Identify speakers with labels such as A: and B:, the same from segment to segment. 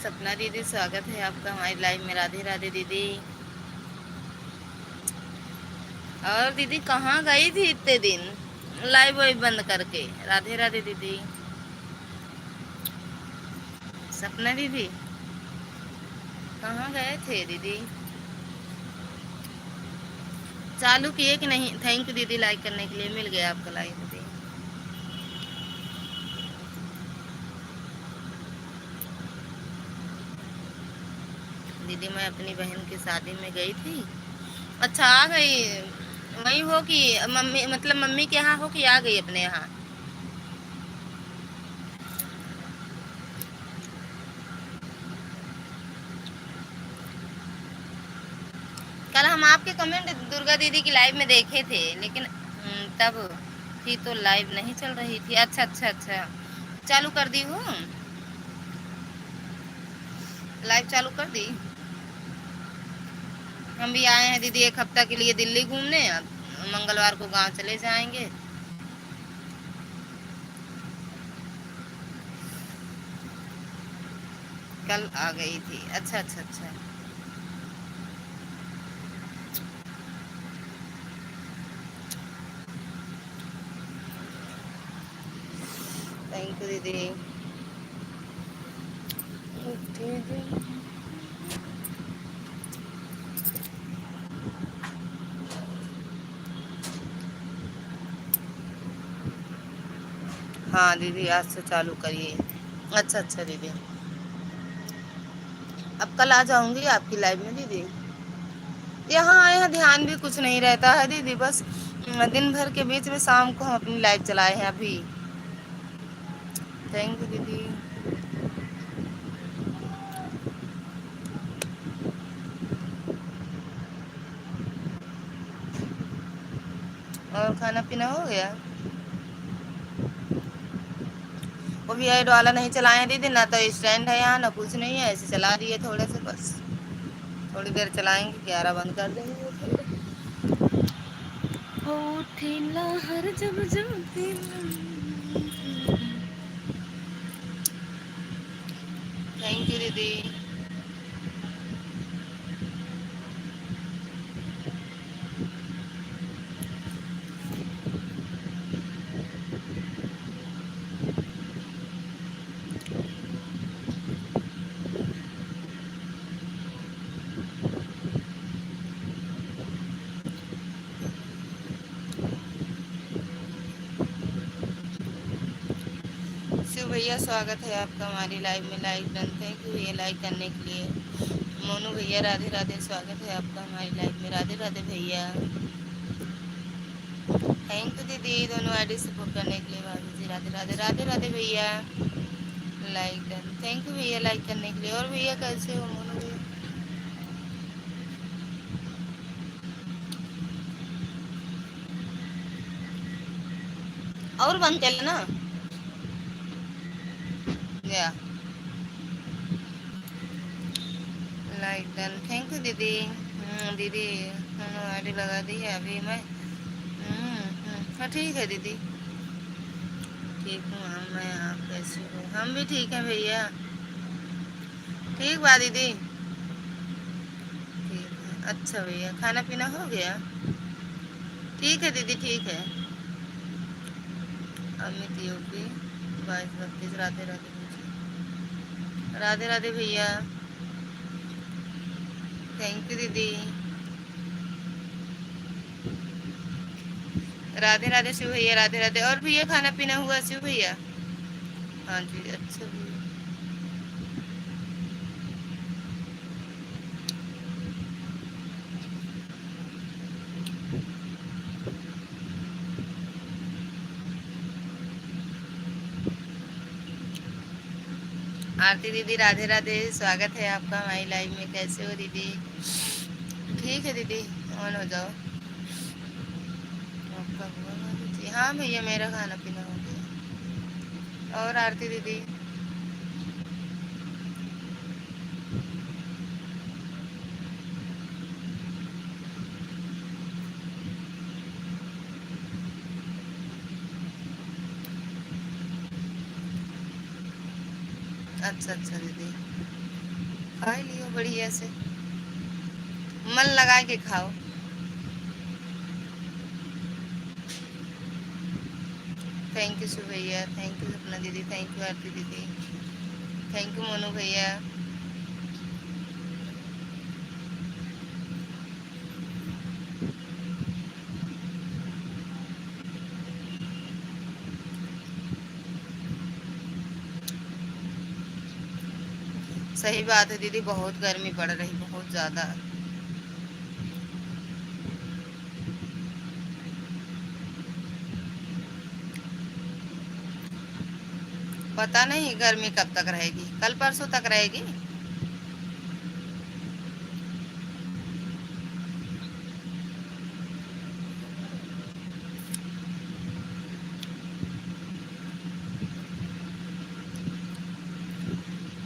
A: सपना दीदी, स्वागत है आपका हमारी लाइव में। राधे राधे दीदी। और दीदी कहाँ गई थी इतने दिन, लाइव वाइव बंद करके? राधे राधे दीदी। सपना दीदी कहाँ गए थे दीदी? चालू किए कि नहीं? थैंक यू दीदी, लाइक करने के लिए। मिल गया आपका लाइक दीदी। दीदी मैं अपनी बहन की शादी में गई थी। अच्छा, आ गई? वही हो कि मम्मी, मतलब मम्मी के यहाँ हो कि आ गई अपने यहाँ? कल हम आपके कमेंट दुर्गा दीदी की लाइव में देखे थे, लेकिन तब थी तो लाइव नहीं चल रही थी। अच्छा अच्छा अच्छा, चालू कर दी हूँ, लाइव चालू कर दी। हम भी आए हैं दीदी एक हफ्ता के लिए दिल्ली घूमने। अब मंगलवार को गांव चले जाएंगे। कल आ गई थी? अच्छा अच्छा अच्छा। थैंक यू दीदी। हाँ दीदी, आज से चालू करिए। अच्छा अच्छा दीदी, अब कल आ जाऊंगी आपकी लाइव में दीदी। यहाँ आए हैं, ध्यान भी कुछ नहीं रहता है दीदी, बस दिन भर के बीच में शाम को हम अपनी लाइव चलाए हैं अभी। थैंक यू दीदी। और खाना पीना हो गया? वो भी ऐड वाला नहीं चलाए हैं दीदी, ना तो स्टैंड है यहाँ, ना कुछ नहीं है, ऐसे चला दिए थोड़े से बस। थोड़ी देर चलाएंगे, 11 बंद कर देंगे। होठी लहर जब जब थैंक यू दीदी। शिव भैया, स्वागत है आपका हमारी लाइव में। लाइक डन, थैंक यू भैया लाइक करने के लिए। मोनू भैया राधे राधे, स्वागत है आपका हमारी लाइव में। राधे राधे भैया। थैंक यू दीदी, दोनों आईडी सपोर्ट करने के लिए। भाभी जी राधे राधे। राधे राधे भैया, लाइक डन, थैंक यू भैया लाइक करने के लिए। और भैया कैसे हो मोनू भैया? और बंद कर लेना या लाइक डन, थैंक यू दीदी। दीदी आईडी लगा दी है अभी मैं। हाँ ठीक है दीदी, ठीक हूँ मैं। आप कैसे हो? हम भी ठीक हैं भैया। ठीक बा दीदी, ठीक है। अच्छा भैया, खाना पीना हो गया? ठीक है दीदी, ठीक है। अमित यूपी 2232। राधे राधे भैया। राधे राधे भैया, थैंक यू दीदी। राधे राधे शिव भैया, राधे राधे। और भैया खाना पीना हुआ शिव भैया? हाँ जी, अच्छा भैया। आरती दीदी राधे राधे, स्वागत है आपका हमारी लाइव में। कैसे हो दीदी? ठीक है दीदी, ऑन हो जाओ। आपका हुआ भाभी जी? हाँ भैया, मेरा खाना पीना हो गया। और आरती दीदी? अच्छा अच्छा दीदी, खा लियो बढ़िया से, मन लगा के खाओ। थैंक यू शु भैया, थैंक यू सपना दीदी, थैंक यू आरती दीदी, थैंक यू मोनू भैया। सही बात है दीदी, बहुत गर्मी पड़ रही, बहुत ज़्यादा। पता नहीं गर्मी कब तक रहेगी, कल परसों तक रहेगी।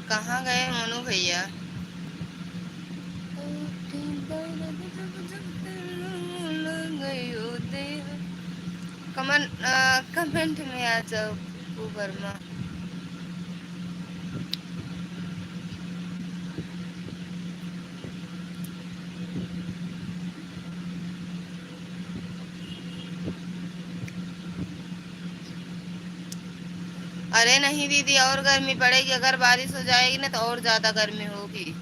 A: कहाँ गए मोनू भैया? कमेंट में आ जाओ वर्मा। अरे नहीं दीदी, और गर्मी पड़ेगी, अगर बारिश हो जाएगी ना तो और ज्यादा गर्मी होगी।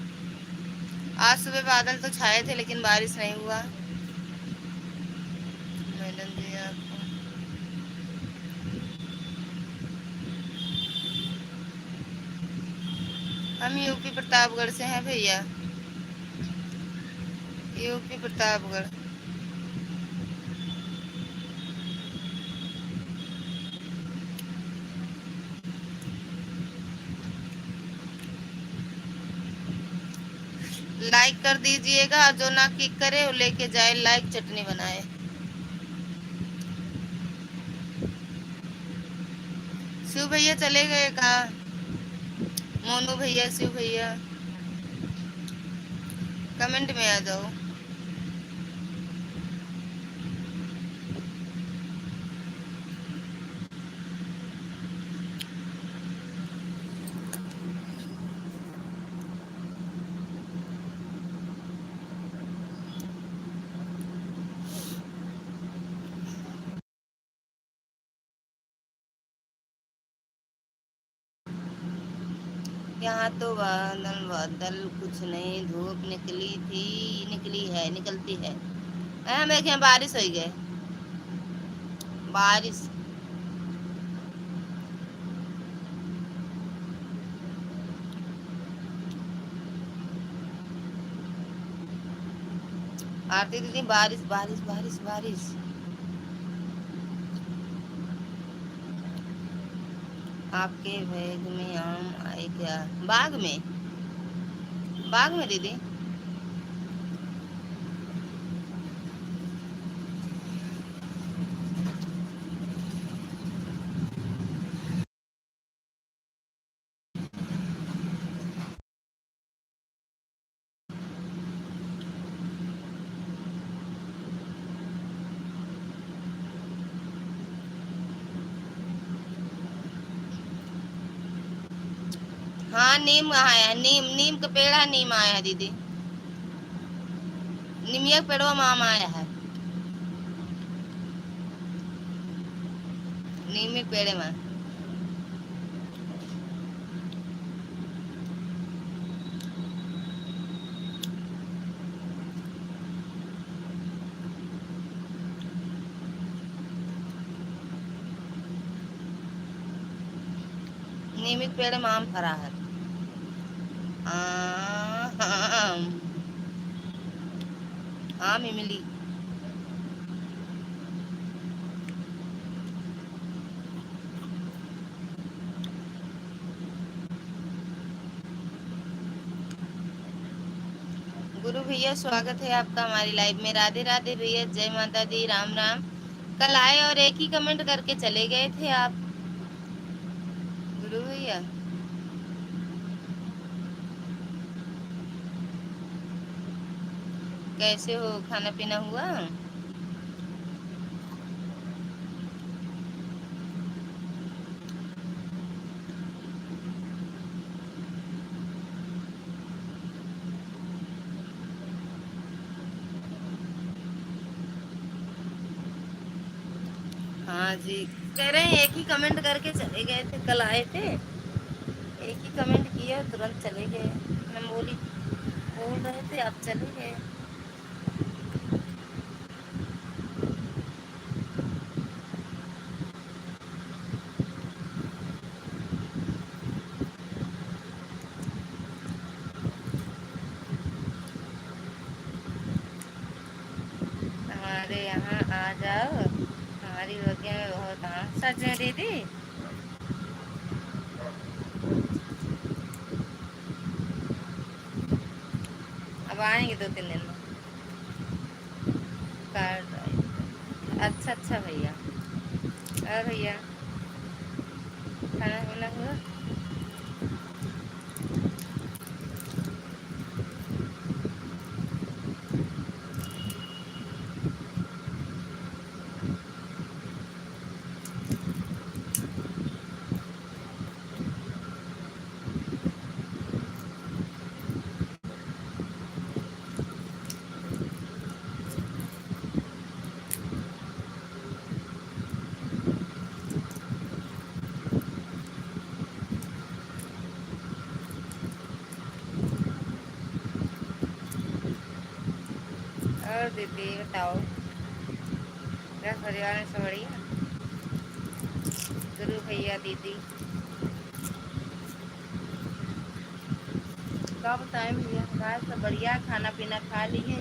A: आज सुबह बादल तो छाए थे लेकिन बारिश नहीं हुआ। मैडम जी आपको, हम यूपी प्रतापगढ़ से हैं भैया, यूपी प्रतापगढ़। लाइक कर दीजिएगा, जो ना किक करे वो लेके जाए, लाइक चटनी बनाए। शिव भैया चले गए कहाँ? मोनू भैया, शिव भैया, कमेंट में आ जाओ। यहाँ तो बादल बादल कुछ नहीं, धूप निकली थी, निकली है, निकलती है। हम देखे बारिश हो गई, बारिश। आरती दीदी, बारिश बारिश बारिश बारिश। आपके बैग में आम आए क्या? बाग में, बाग में दीदी। हाँ नीम आया है, नीम, नीम का पेड़ है, नीम आया है दीदी, निमिया के पेड़वा में आम आया है, नीम के पेड़ में। नीम के पेड़ में आम फरा है। आम, आम इमली। गुरु भैया, स्वागत है आपका हमारी लाइव में। राधे राधे भैया, जय माता दी, राम राम। कल आए और एक ही कमेंट करके चले गए थे आप, गुरु भैया। कैसे हो, खाना पीना हुआ? हाँ जी। कह रहे हैं एक ही कमेंट करके चले गए थे, कल आए थे, एक ही कमेंट किया तुरंत चले गए। मैं बोली, बोल रहे थे अब चले गए। हमारे यहाँ आ जाओ, हमारी बगिया में बहुत आम। सच में दीदी? अब आएंगे 2-3 दिन में। कार्ड। अच्छा अच्छा भैया। और भैया, खाना वाना हुआ? और दीदी बताओ, घर परिवार में सब बढ़िया? गुरु भैया, दीदी, क्या बताएं भैया, गाय सब बढ़िया, खाना पीना खा लिए।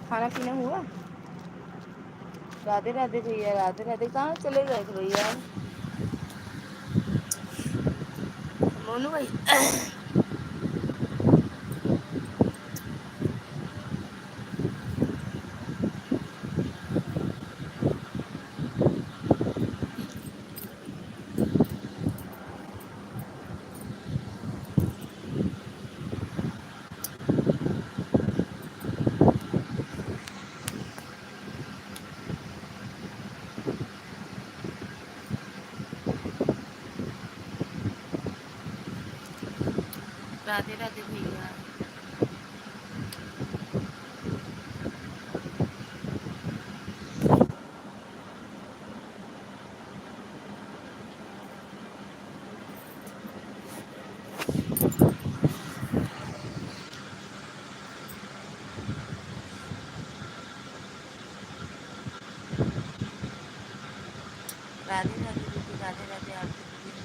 A: खाना पीना हुआ? राधे राधे भैया, राधे राधे। कहाँ चले गए थे भैया? मोनू भाई। राधे राधे भैया। राधे राधे दीदी, राधे राधे आरती दीदी।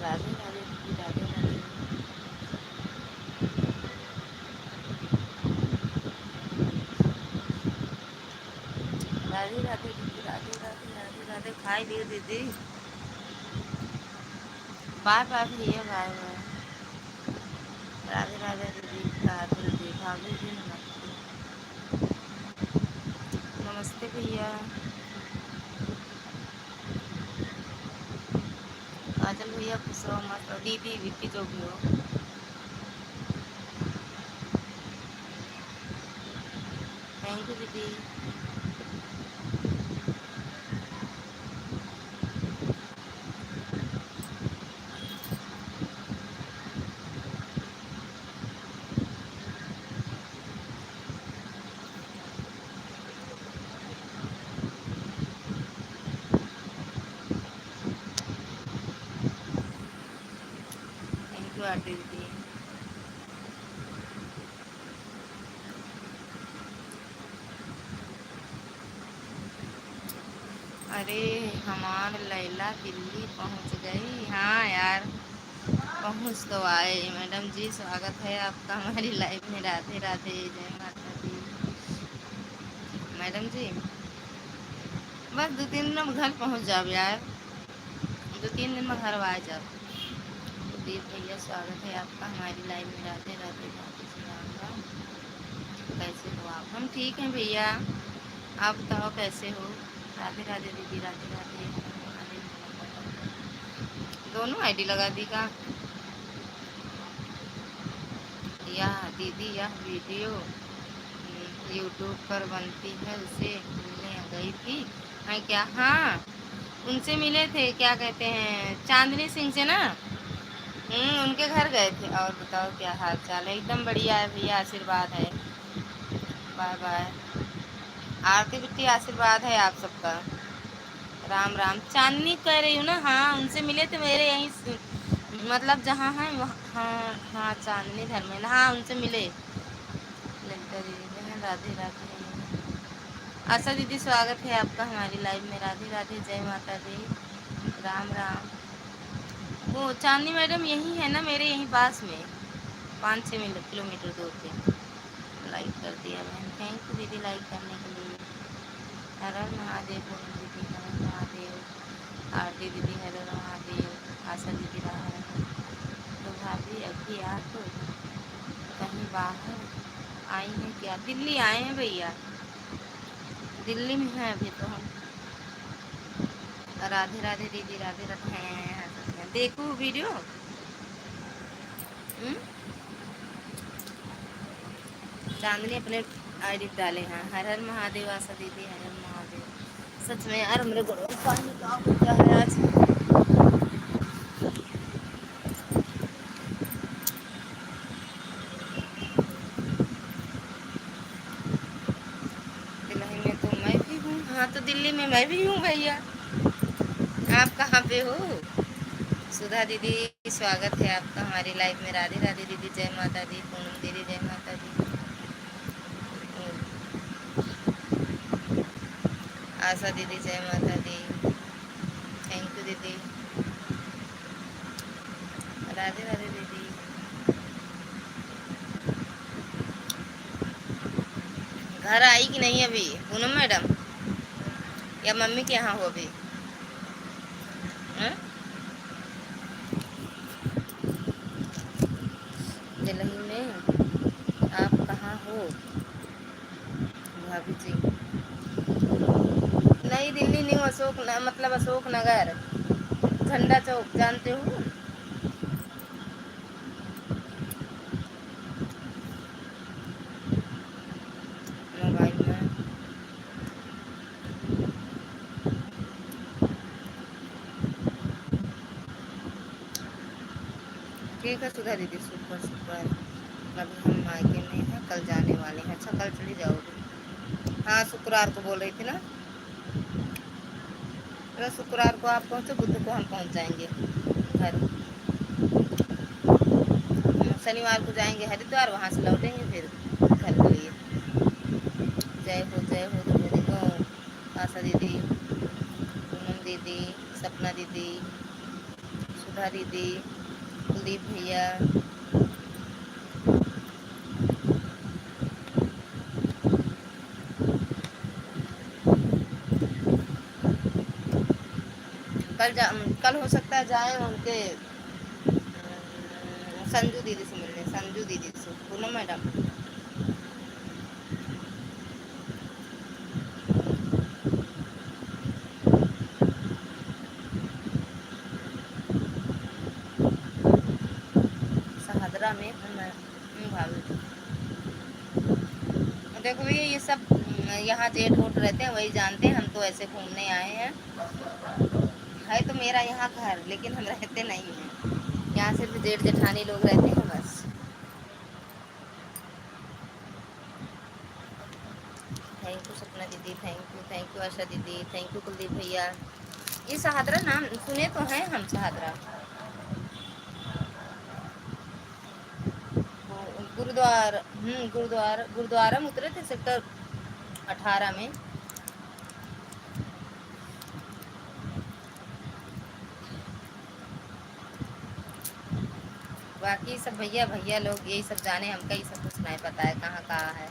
A: राधे राधे दीदी, राधे राधे। राधे राधे दीदी, राधे राधे, राधे राधे। खाई लियो दीदी। बाय बाय भैया, बाय बाय। राधे राधे दीदी, राधे दीदी। भाभी जी नमस्ते। नमस्ते भैया। काजल भैया खुश रहो मत रहो। दीदी विक्की जो भी हो। थैंक यू दीदी। थैंक यू आरती दीदी। अरे हमार लैला दिल्ली पहुंच गई। हाँ यार, पहुंच तो आए। मैडम जी स्वागत है आपका हमारी लाइफ में। राधे राधे, जय माता दी। मैडम जी, बस 2-3 दिन में घर पहुंच जाओ यार, 2-3 दिन में घर आ जाओ। दीप भैया स्वागत है आपका हमारी लाइव में। राधे राधे राधे श्री राम राम। कैसे हो आप? हम ठीक हैं भैया, आप बताओ कैसे हो? राधे राधे दीदी, राधे राधे। दोनों आईडी लगा दी का? या दीदी यह वीडियो यूट्यूब पर बनती है, उसे मिलने गई थी मैं क्या? हाँ, उनसे मिले थे, क्या कहते हैं, चांदनी सिंह से ना। उनके घर गए थे। और बताओ क्या हाल चाल है? एकदम बढ़िया है भैया, आशीर्वाद है। Bye bye. आरती बिट्टी, आशीर्वाद है आप सबका। राम राम। चांदनी कह रही हूँ ना, हाँ उनसे मिले थे मेरे यहीं मतलब जहाँ है वहाँ। हाँ हाँ, चांदनी धर्मेंद्र, हाँ उनसे मिले। ललिता दीदी बहन, राधे राधे। आशा दीदी स्वागत है आपका हमारी लाइव में। राधे राधे, जय माता दी, राम राम। वो चांदनी मैडम यही है ना, मेरे यहीं पास में, 5-6 किलोमीटर दूर पे। लाइक कर दिया बहन, थैंक यू दीदी लाइक करने के लिए। हर हर महादेव। पूनम दीदी हर हर महादेव। आरती दीदी हर हर महादेव। आशा दीदी हर हर। तो भाभी अभी आप कहीं बाहर आई हैं क्या? दिल्ली आए हैं भैया, दिल्ली में हैं अभी तो हम। राधे राधे दीदी, राधे राधे हैं। देखो वीडियो। हम्म? चांदनी अपने आईडी डाले हैं। हर हर महादेव। आशा दीदी हर हर महादेव। सच में यार, मेरे को पानी का हो गया है आज। दिल्ली में तो मैं भी हूँ। हाँ तो दिल्ली में मैं भी हूँ भैया। आप कहाँ पे हो? सुधा दीदी स्वागत है आपका हमारी लाइफ में। राधे राधे दीदी, जय माता दी। पूनम दीदी जय माता दी। आशा दीदी जय माता दी। थैंक यू दीदी। राधे राधे दीदी। घर आई कि नहीं अभी पूनम मैडम? या मम्मी के यहाँ हो अभी? हाँ? दिल्ली में आप कहाँ हो भाभी जी? नई दिल्ली, न्यू अशोक मतलब अशोक नगर, झंडा चौक जानते हो? मोबाइल में ठीक है सुधा दीदी, सुपर सुपर। अभी हम मायके में हैं, कल जाने वाले हैं। अच्छा, कल चली जाओगे? हाँ, शुक्रवार को बोल रही थी ना। तो शुक्रवार को आप पहुँचो, बुध को हम पहुँच जाएंगे घर। शनिवार को जाएंगे हरिद्वार, वहाँ से लौटेंगे फिर घर के लिए। जय हो दीदी को। आशा दीदी, पूनम दीदी, सपना दीदी, सुधा दीदी, कुलदीप भैया। कल हो सकता है जाए उनके संजू दीदी से मिलने, संजू दीदी से। पूनम मैडम, सहादरा में हूँ मैं। भाभी देखो भैया, ये सब यहाँ जेठ वोट रहते हैं, वही जानते हैं। हम तो ऐसे घूमने आए हैं। है तो मेरा यहाँ घर, लेकिन हम रहते नहीं हैं यहाँ, सिर्फ जेठ जेठानी लोग रहते हैं बस। थैंक यू सपना दीदी, थैंक यू आशा दीदी, थैंक यू कुलदीप भैया। ये सहादरा नाम सुने तो हैं हम, सहादरा गुरुद्वारा। गुरुद्वारा में उतरे थे सेक्टर 18 में। बाकी सब भैया भैया लोग यही सब जाने, हमका ये सब कुछ नहीं पता है कहाँ कहाँ है।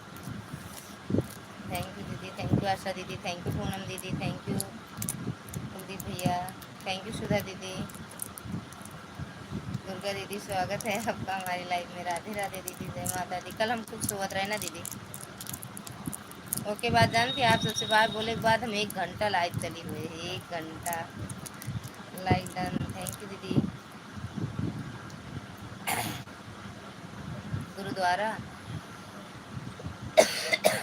A: थैंक यू दीदी, थैंक यू आशा दीदी, थैंक यू पूनम दीदी, थैंक यू कुलदीप भैया, थैंक यू सुधा दीदी, दुर्गा दीदी स्वागत है आपका हमारी लाइफ में। राधे राधे दीदी, जय माता दी। कल हम कुछ सोवत रहे ना दीदी। ओके बात जानती आप सबसे बात बोले के बाद हम 1 घंटा लाइव चली हुए, 1 घंटा लाइव डन। थैंक यू दीदी। गुरुद्वारा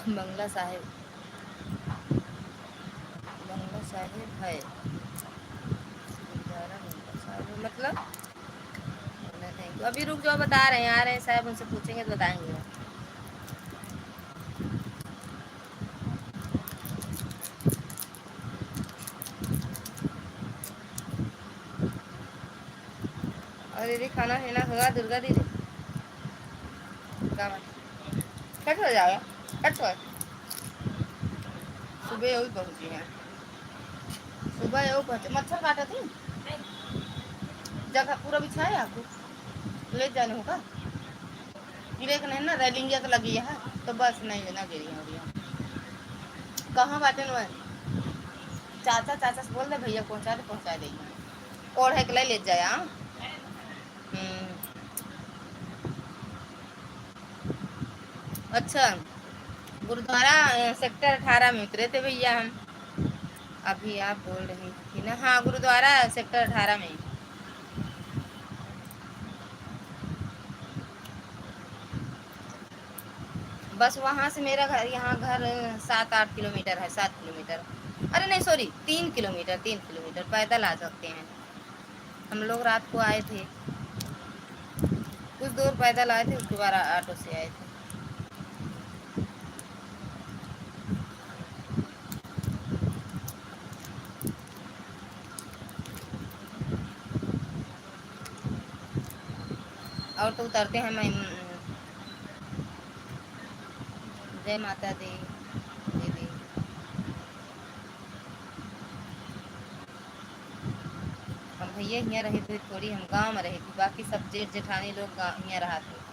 A: बंगला साहिब, बंगला साहिब है गुरुद्वारा बंगला साहिब मतलब। Thank you. अभी रुक जाओ, बता रहे हैं, आ रहे हैं साहब, उनसे पूछेंगे तो बताएंगे। और दीदी खाना पीना हुआ दुर्गा दीदी? क्या बात? कट हो जाएगा, कट हो। सुबह यही पहुंची है, सुबह यही पहुंचे। मच्छर काटा थी, जगह पूरा बिछाए आपको ले जाने होगा। गिरे नहीं ना, रेलिंग तो लगी है तो बस नहीं ना गिरी है। कहाँ बाटे न? चाचा चाचा से बोल दे भैया पहुंचा देंगे। और है कि ले जाए। हाँ अच्छा, गुरुद्वारा सेक्टर 18 में उतरे थे भैया हम। अभी आप बोल रही थी ना? हाँ, गुरुद्वारा सेक्टर 18 में। बस वहाँ से मेरा घर, यहाँ घर 7-8 किलोमीटर है, 7 किलोमीटर। अरे नहीं सॉरी, 3 किलोमीटर, 3 किलोमीटर पैदल आ सकते हैं हम लोग। रात को आए थे, कुछ दूर पैदल आए थे, उसके बाद ऑटो से आए थे। और तो उतरते हैं मैं। जय माता दी दीदी। हम भैया यहाँ रहे थे थोड़ी, हम गांव में रहे थे, बाकी सब जेठ जेठानी लोग यहाँ रहा थे।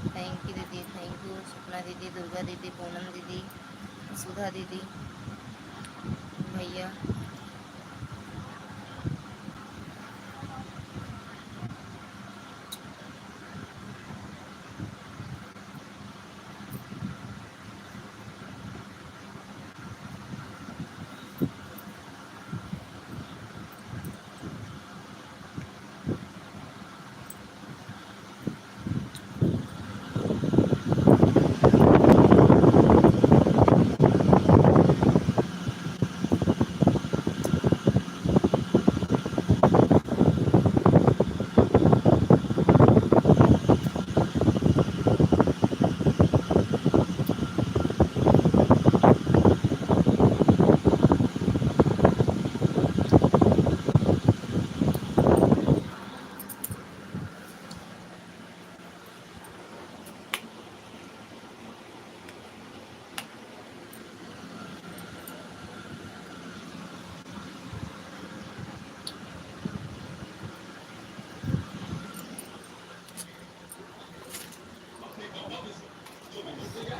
A: थैंक यू दीदी, थैंक यू सुपना दीदी, दुर्गा दीदी, पूनम दीदी, सुधा दीदी, भैया।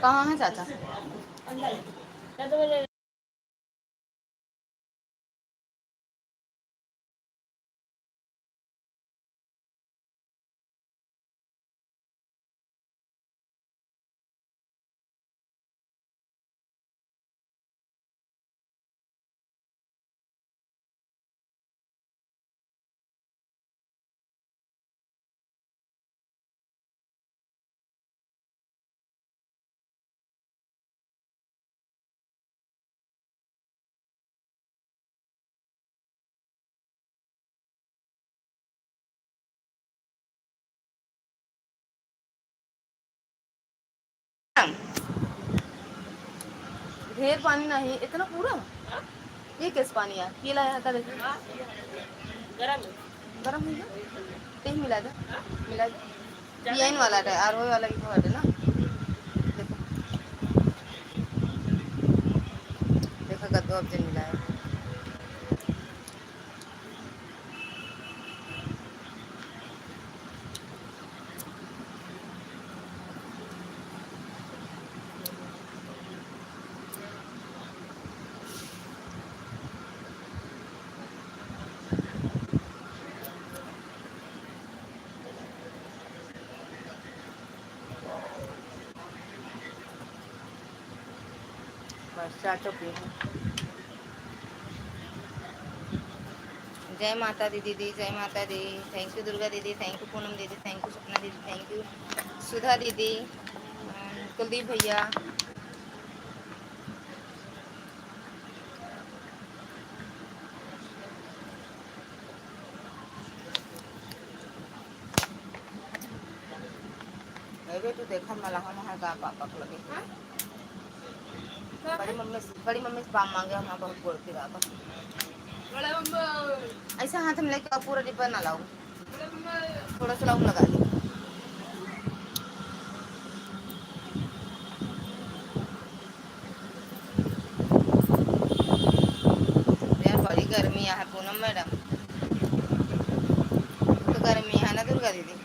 A: कहाँ है चाचा? ढेर पानी नहीं, इतना पूरा। ये किस पानी है? ये लाया था देखो। गरम गरम है ना? तेल मिला दे, मिला दे। ये इन वाला है, आरओ वाला की तो है ना। देखो देखो, कद्दू अब मिला है। चार चौकी है। जय माता दी दीदी, जय माता दी। थैंक यू दुर्गा दीदी, थैंक यू पूनम दीदी, थैंक यू सपना दीदी, थैंक यू सुधा दीदी, कुलदीप भैया। अरे तू देखा मला हम वहाँ का पापा को लगे बड़ी मम्मी से पाम मांगे, हम बहुत बोलती रहा था। ऐसा हाथ में लेके पूरा डिब्बा ना लाओ, थोड़ा सा लाऊ लगा दी। यार बड़ी गर्मी है पूनम मैडम, तो गर्मी है ना दुर्गा दीदी।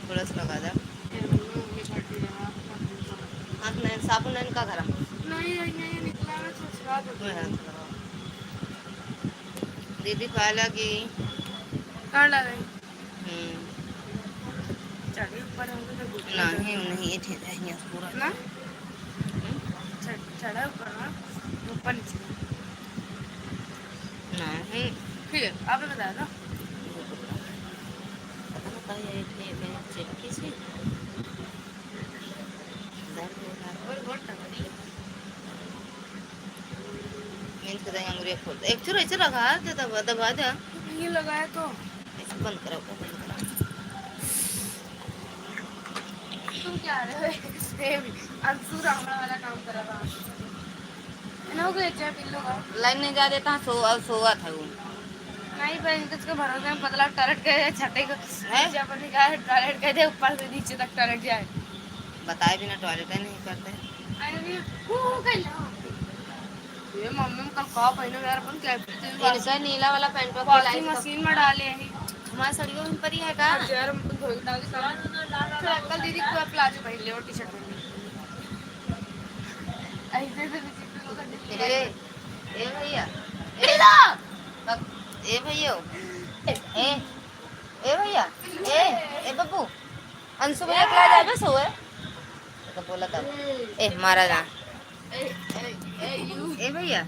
A: थोड़ा सा लगा दे हाथ में, साबुन नहीं का घर नहीं निकला दीदी खा लगी
B: कर लगे
A: हम्म
B: चढ़े ऊपर होंगे तो घुटने
A: नहीं नहीं ये ठीक है ये पूरा
B: ना चढ़ा ऊपर ना ऊपर नीचे
A: नहीं
B: ठीक है आपने बताया ना
A: पता नहीं कहीं ये थे मैं चेक की थी दर्द हो रहा है
B: और बहुत टंगड़ी
A: मीन्स के दाई अंगुरिया खोल दे एक चुरा ऐसे रखा दे दबा दबा दे
B: नहीं लगाया तो
A: ऐसे बंद करो बंद करो
B: तुम क्या रहे हो अंशु रावण वाला काम करा था ना हो गया चाय पी लो
A: लाइन नहीं जा देता सो अब सोआ था वो
B: नहीं पर इनके उसके भरोसे में पतला टॉयलेट के छठे को
A: है
B: नीचे अपन निकाले टॉयलेट कह दे ऊपर से नीचे तक टॉयलेट जाए
A: बताए बिना टॉयलेट नहीं करते
B: अरे वो कल ये मम्मी कल कहा पहले यार अपन क्या
A: इनका नीला वाला पैंट
B: वॉशिंग मशीन में डाले हैं
A: हमारे सड़ियों में परी है का
B: यार हम तो धोई डाल के कल दीदी को प्लाजो पहन ले और टी शर्ट पहन ले ऐसे
A: ए भैया ए भैया ए ए भैया ए बब्बू अंशु भैया क्लास जाबे सोए तो बोला था ए मारा जा ए भैया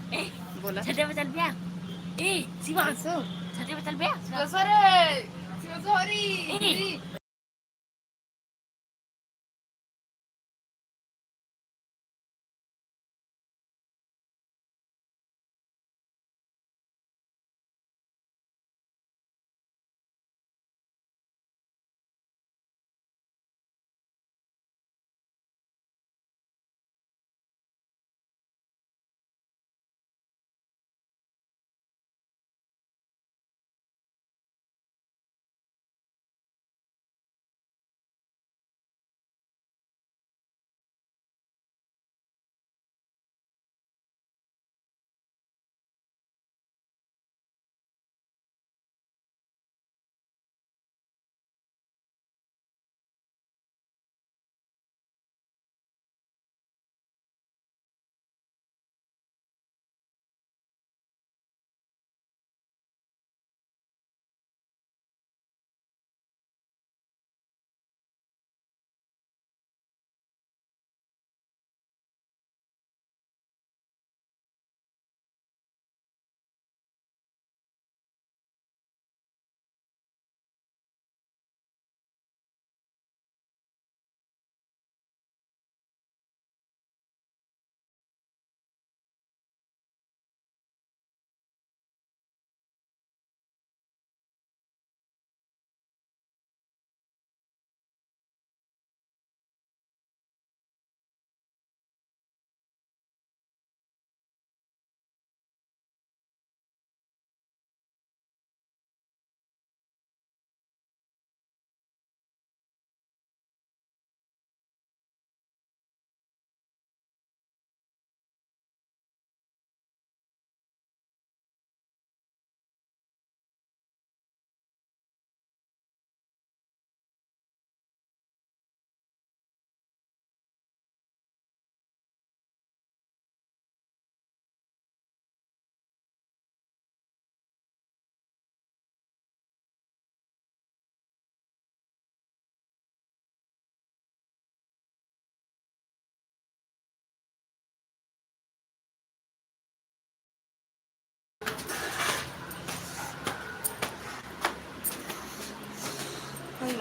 A: बोला
B: छठे पे चल गया ए शिवा
A: अंशु
B: छठे पे चल गया सॉरी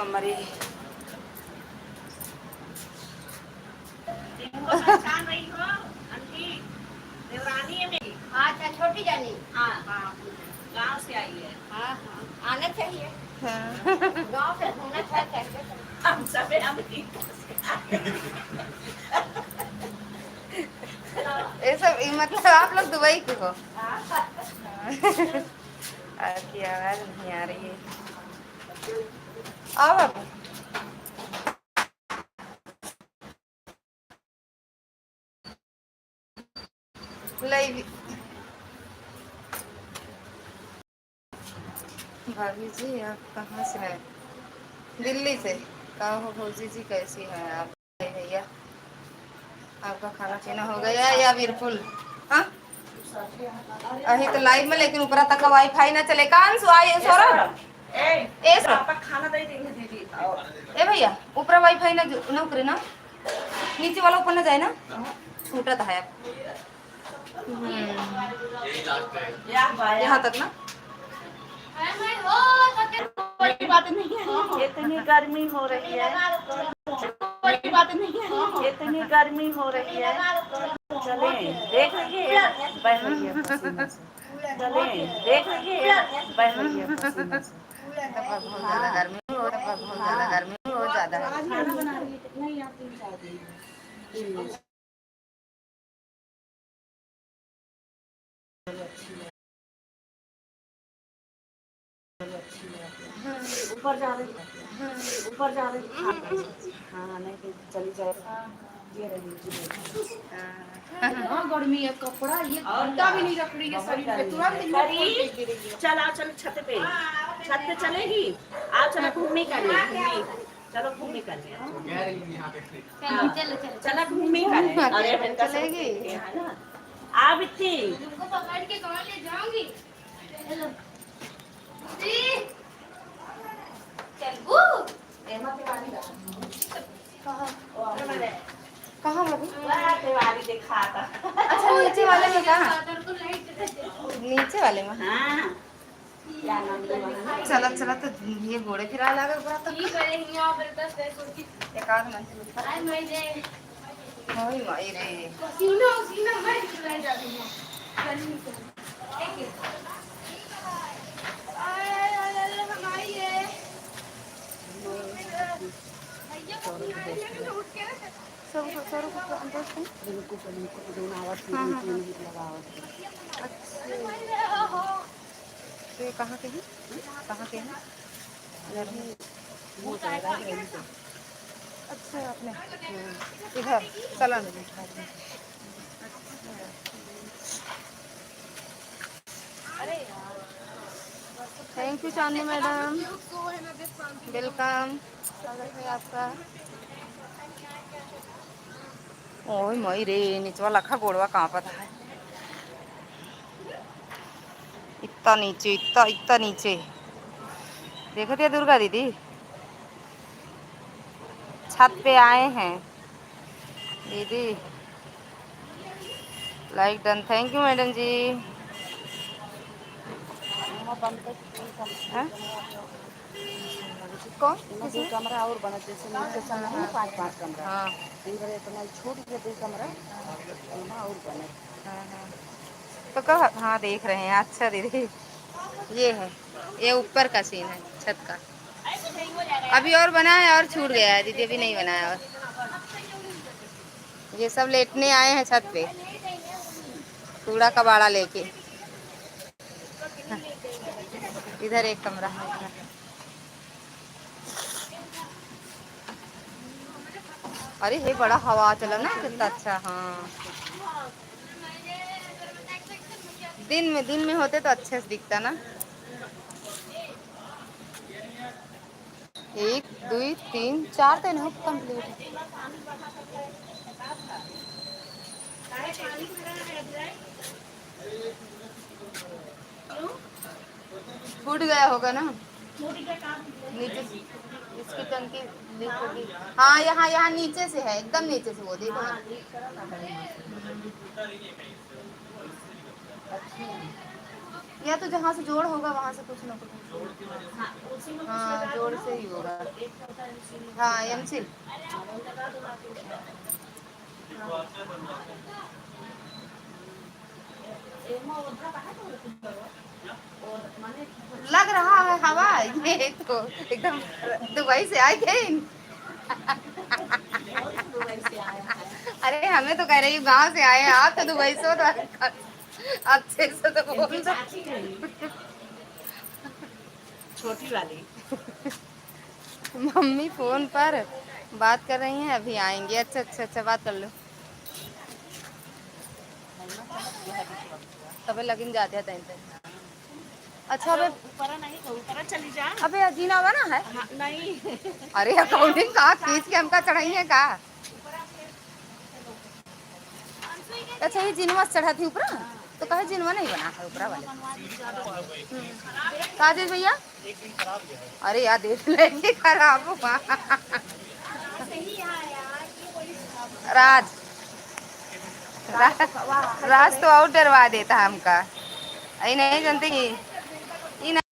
A: हमारी
C: पहचान रही हो आंटी, देवरानी है मेरी।
B: अच्छा छोटी जानी।
C: हाँ हाँ, गाँव से आई है।
B: हाँ हाँ आना चाहिए,
A: हाँ।
B: गांव से घूमना चाहिए।
C: हम सब अमेरिका
A: ये सब मतलब आप लोग दुबई के हो? आपकी आवाज नहीं आ रही है। आओ बाबू। लाइव भाभी जी आप कहाँ से हैं? दिल्ली से। कहा हो भौजी जी कैसी हैं आप? भैया आपका खाना पीना हो गया या बिल्कुल? हाँ अही तो लाइव में, लेकिन ऊपर तक का वाईफाई ना चले। कान सुआई सौरभ ए
C: पापा खाना दे देंगे दीदी।
A: ए भैया ऊपर वाईफाई ना ना उतरे ना, नीचे वाला ऊपर ना जाए ना, छूटा था है। यहाँ तक ना
C: कोई बात नहीं है, इतनी गर्मी हो रही है, कोई बात नहीं है, इतनी गर्मी हो रही है। चले देख लीजिए बह रही है पसीना से। चले देख लीजिए बह रही है पसीना से।
A: बहुत ज्यादा गर्मी हो, बहुत ज्यादा गर्मी बहुत ज्यादा है।
C: खाना बना रही है कितना ही आप तीन चार दिन। ऊपर जा रही, ऊपर जा रही। हाँ नहीं तो चली जाए। ये रही
B: हाँ गर्मी है, कपड़ा ये ठंडा भी नहीं रख रही है शरीर पे, तुरंत
C: चल चल छत पे, छत पे चलेगी। आओ चलो घूमने करने, घूमने चलो घूमने करने।
B: चलो
C: चला घूमने करने। अरे
A: चलेगी।
C: आ बिट्टी
B: तुमको पकड़ के कहाँ ले जाऊंगी? चलो चलबू
A: कहाँ बाबू?
C: तिवारी देखा था।
A: अच्छा नीचे वाले में कहाँ? नीचे वाले में।
C: हाँ क्या नाम है?
A: चला चला तो ये घोड़े फिरा लगा पूरा तो
B: ठीक है यहाँ पर 10
A: एक आध मंजिल ऊपर।
B: आई मैं जे
A: ओए माई रे
B: सीना सीना मैं चला जाती हूँ गर्मी से। ठीक है आय हमारी है भैया को लेकिन उठ के
A: सब सारों को अंदर से।
C: बिल्कुल दोनों आवाज लगा।
A: अच्छा तो ये कहाँ के हैं? कहाँ के हैं? अच्छा आपने इधर चला नहीं। थैंक यू चांदी मैडम, वेलकम, स्वागत है आपका। ओए मई रे नीचवा लखा गोड़वा कहाँ पर है? इतना नीचे, इतना इतना नीचे देखो थे दुर्गा दीदी छत पे आए हैं। दीदी like done, thank you madam ji. हाँ? कौन किसमें?
C: कमरा और बना जैसे
A: हाँ
C: 5-5 कमरा।
A: हाँ
C: इतना छोड़ के दे कमरा और बने।
A: हाँ हाँ तो कह हाँ देख रहे हैं। अच्छा दीदी ये है, ये ऊपर का सीन है छत का। अभी और बना है और छूट गया है दीदी, अभी नहीं बनाया। और ये सब लेटने आए हैं छत पे कूड़ा कबाड़ा लेके। इधर एक कमरा है इधर। अरे ये बड़ा हवा चला ना कितना अच्छा। हाँ दिन में होते तो अच्छे से दिखता ना। 1 2 3 4 दिन हो कंप्लीट। फूट गया होगा ना नीचे से, इसकी टंकी लीक होगी। हाँ यहाँ यहाँ नीचे से है, एकदम नीचे से वो देखो ना। या तो जहाँ से जोड़ होगा वहाँ से कुछ ना कुछ। हाँ जोड़ से ही होगा। हाँ एमसिल। लग रहा है हवा ये तो एकदम दुबई से आए थे। अरे हमें तो कह रही गांव से आए हैं, आप तो दुबई से हो तो अच्छे से तो बोल दो।
C: छोटी वाली
A: मम्मी फोन पर बात कर रही हैं, अभी आएंगे। अच्छा अच्छा अच्छा, बात कर लो तबे लगिन जाते हैं तैन। अच्छा अबे
C: ऊपर नहीं तो ऊपर चली जा।
A: अबे अजीना बना है।
C: हाँ, नहीं
A: अरे अकाउंटिंग कहा खींच के हमका चढ़ाई है का। अच्छा ये जिनवा चढ़ा थी ऊपर, तो कहे जिनवा नहीं बना है ऊपर वाले। काजेश भैया अरे यार देख लेंगे खराब हुआ। राज राज तो और डरवा देता है हमका। अरे नहीं जानते कि ये नहीं।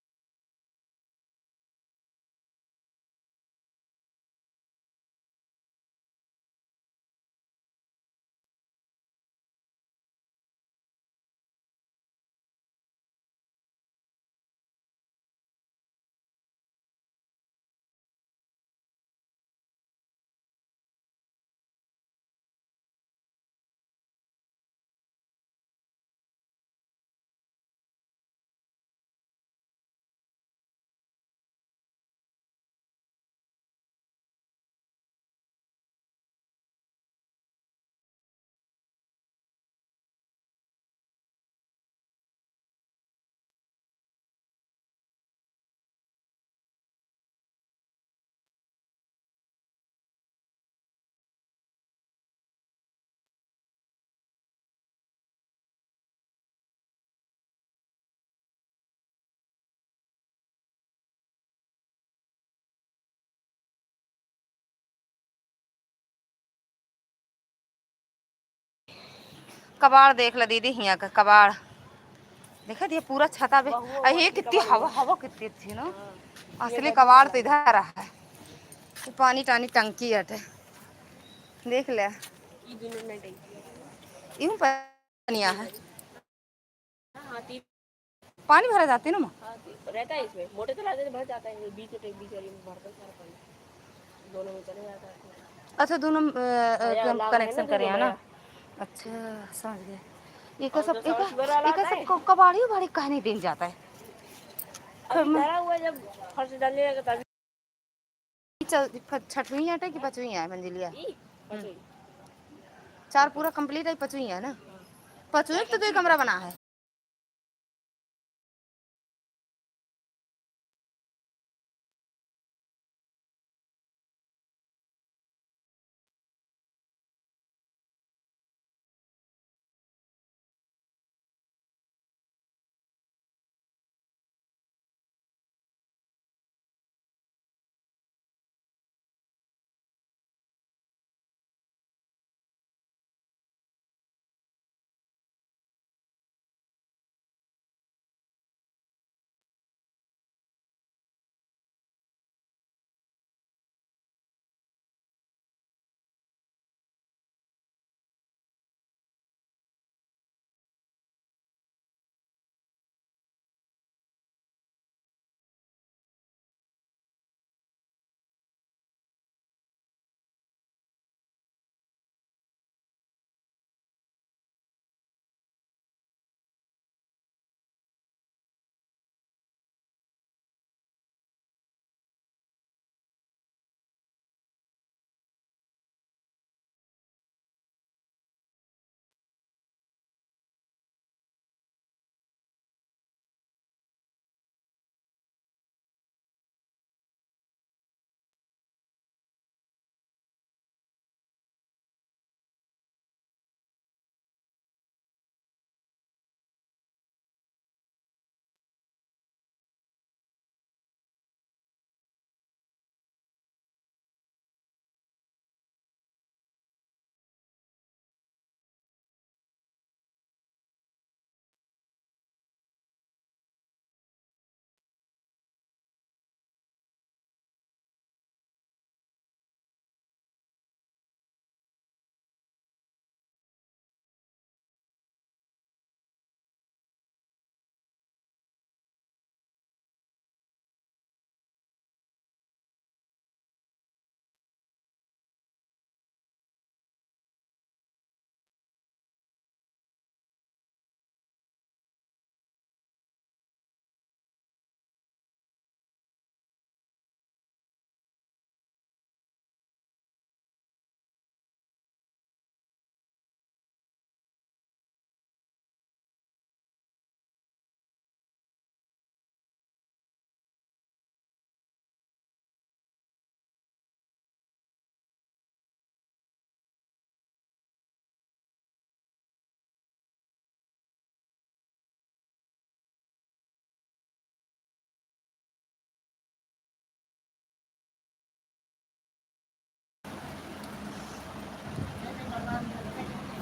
A: कबाड़ देख लो दीदी, यहाँ का कबाड़ देखा दिया पूरा छता पे। ये कितनी हवा हवा कितनी थी ना। असली कबाड़ तो इधर है, पानी टानी टंकी हटे देख ले। यूं पनिया है, पानी भरा जाते ना।
C: रहता है इसमें, मोटे तो लाते भर जाता है, बीच में बीच वाली में भरता सारा पानी दोनों में चले जाता है।
A: अच्छा दोनों कनेक्शन करे हैं ना। अच्छा समझ गए। एक सब एक सब कबाड़ी उबाड़ी कहीं नहीं दिन जाता है।
C: अभी धरा हुआ जब फर्श डालने लगा तभी
A: चल छठवीं आटे की पांचवीं है मंजिलिया।
C: पटरी।
A: चार पूरा कंप्लीट है, पांचवीं है ना। पांचवीं तो 2 कमरा बना है।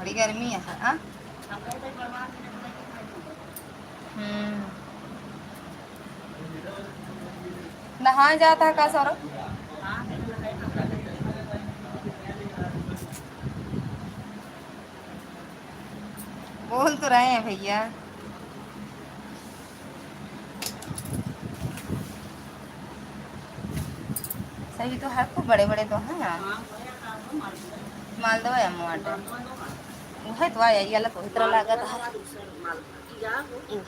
A: बड़ी गर्मी है हाँ। नहाए जाता है का सौरभ? बोल तो रहे हैं भैया। सही तो है, खूब बड़े बड़े तो हैं यार। मालदवा या मोटा है तो आया ये अलग वही तरह लागत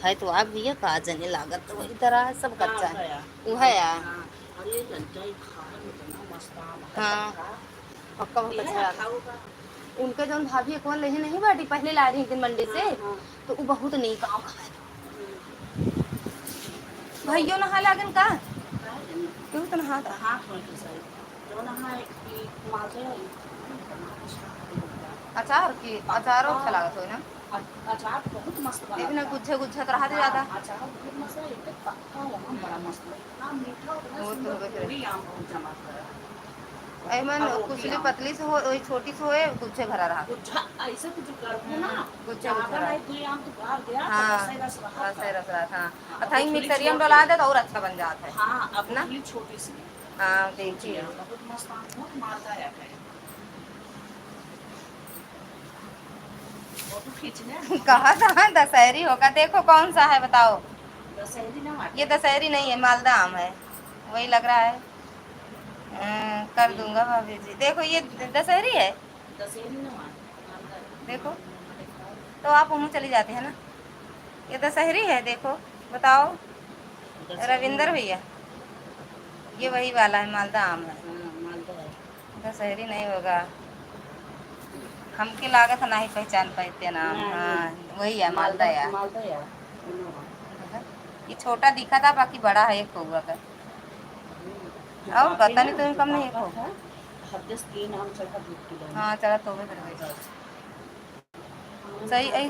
A: है तो आप भी का जने लागत तो वही तरह है, सब कच्चा है वो है यार। हाँ पक्का बहुत अच्छा लगा। उनके जो भाभी कौन ले नहीं बाटी पहले ला रही थी मंडी से, तो वो बहुत नहीं काम खाए भैया नहा लागन का क्यों तो नहा अचार की अचारो अच्छा लागत हो ना।
C: अचार बहुत मस्त बना
A: देखना गुच्छे गुच्छे तरह से ज्यादा
C: अचार बहुत मस्त है, एकदम पक्का वहाँ बड़ा मस्त है, इतना मीठा उतना
A: वो तो
C: सुंदर
A: होगा
C: पूरी आम बहुत जमा कर
A: ऐमन कुछ पतली से हो वही छोटी से होए गुच्छे भरा रहा
C: गुच्छा ऐसे कुछ करबो ना
A: गुच्छे
C: ज्यादा
A: गुच्छे
C: नहीं दुई आम तो बाहर गया तो
A: हाँ
C: ऐसे रस रहा
A: रस है रस रहा हाँ
C: अब
A: अथा
C: थोड़ी
A: मिक्सरिया में
C: छोटी-
A: डला दे तो और अच्छा बन जाता है।
C: हाँ अब
A: ना?
C: थोड़ी छोटी सी
A: हाँ देखिए
C: बहुत मस्त आम बहुत मारता है फोटो खींचने
A: कहा था दशहरी होगा, देखो कौन सा है बताओ।
C: दशहरी ना
A: ये दशहरी नहीं है, मालदा आम है, वही लग रहा है। कर दूंगा भाभी जी, देखो ये दशहरी है,
C: दशहरी ना
A: देखो तो आप मुँह चली जाती है ना। ये दशहरी है, देखो बताओ रविंदर भैया, ये वही वाला है मालदा आम है, दशहरी नहीं होगा। हमके लागत नहीं पहचान पाते नाम। हाँ वही है मालदा यार। ये छोटा दिखा था बाकी बड़ा है एक होगा का। और पता नहीं तुम्हें कम नहीं हो। हाँ चला तो सही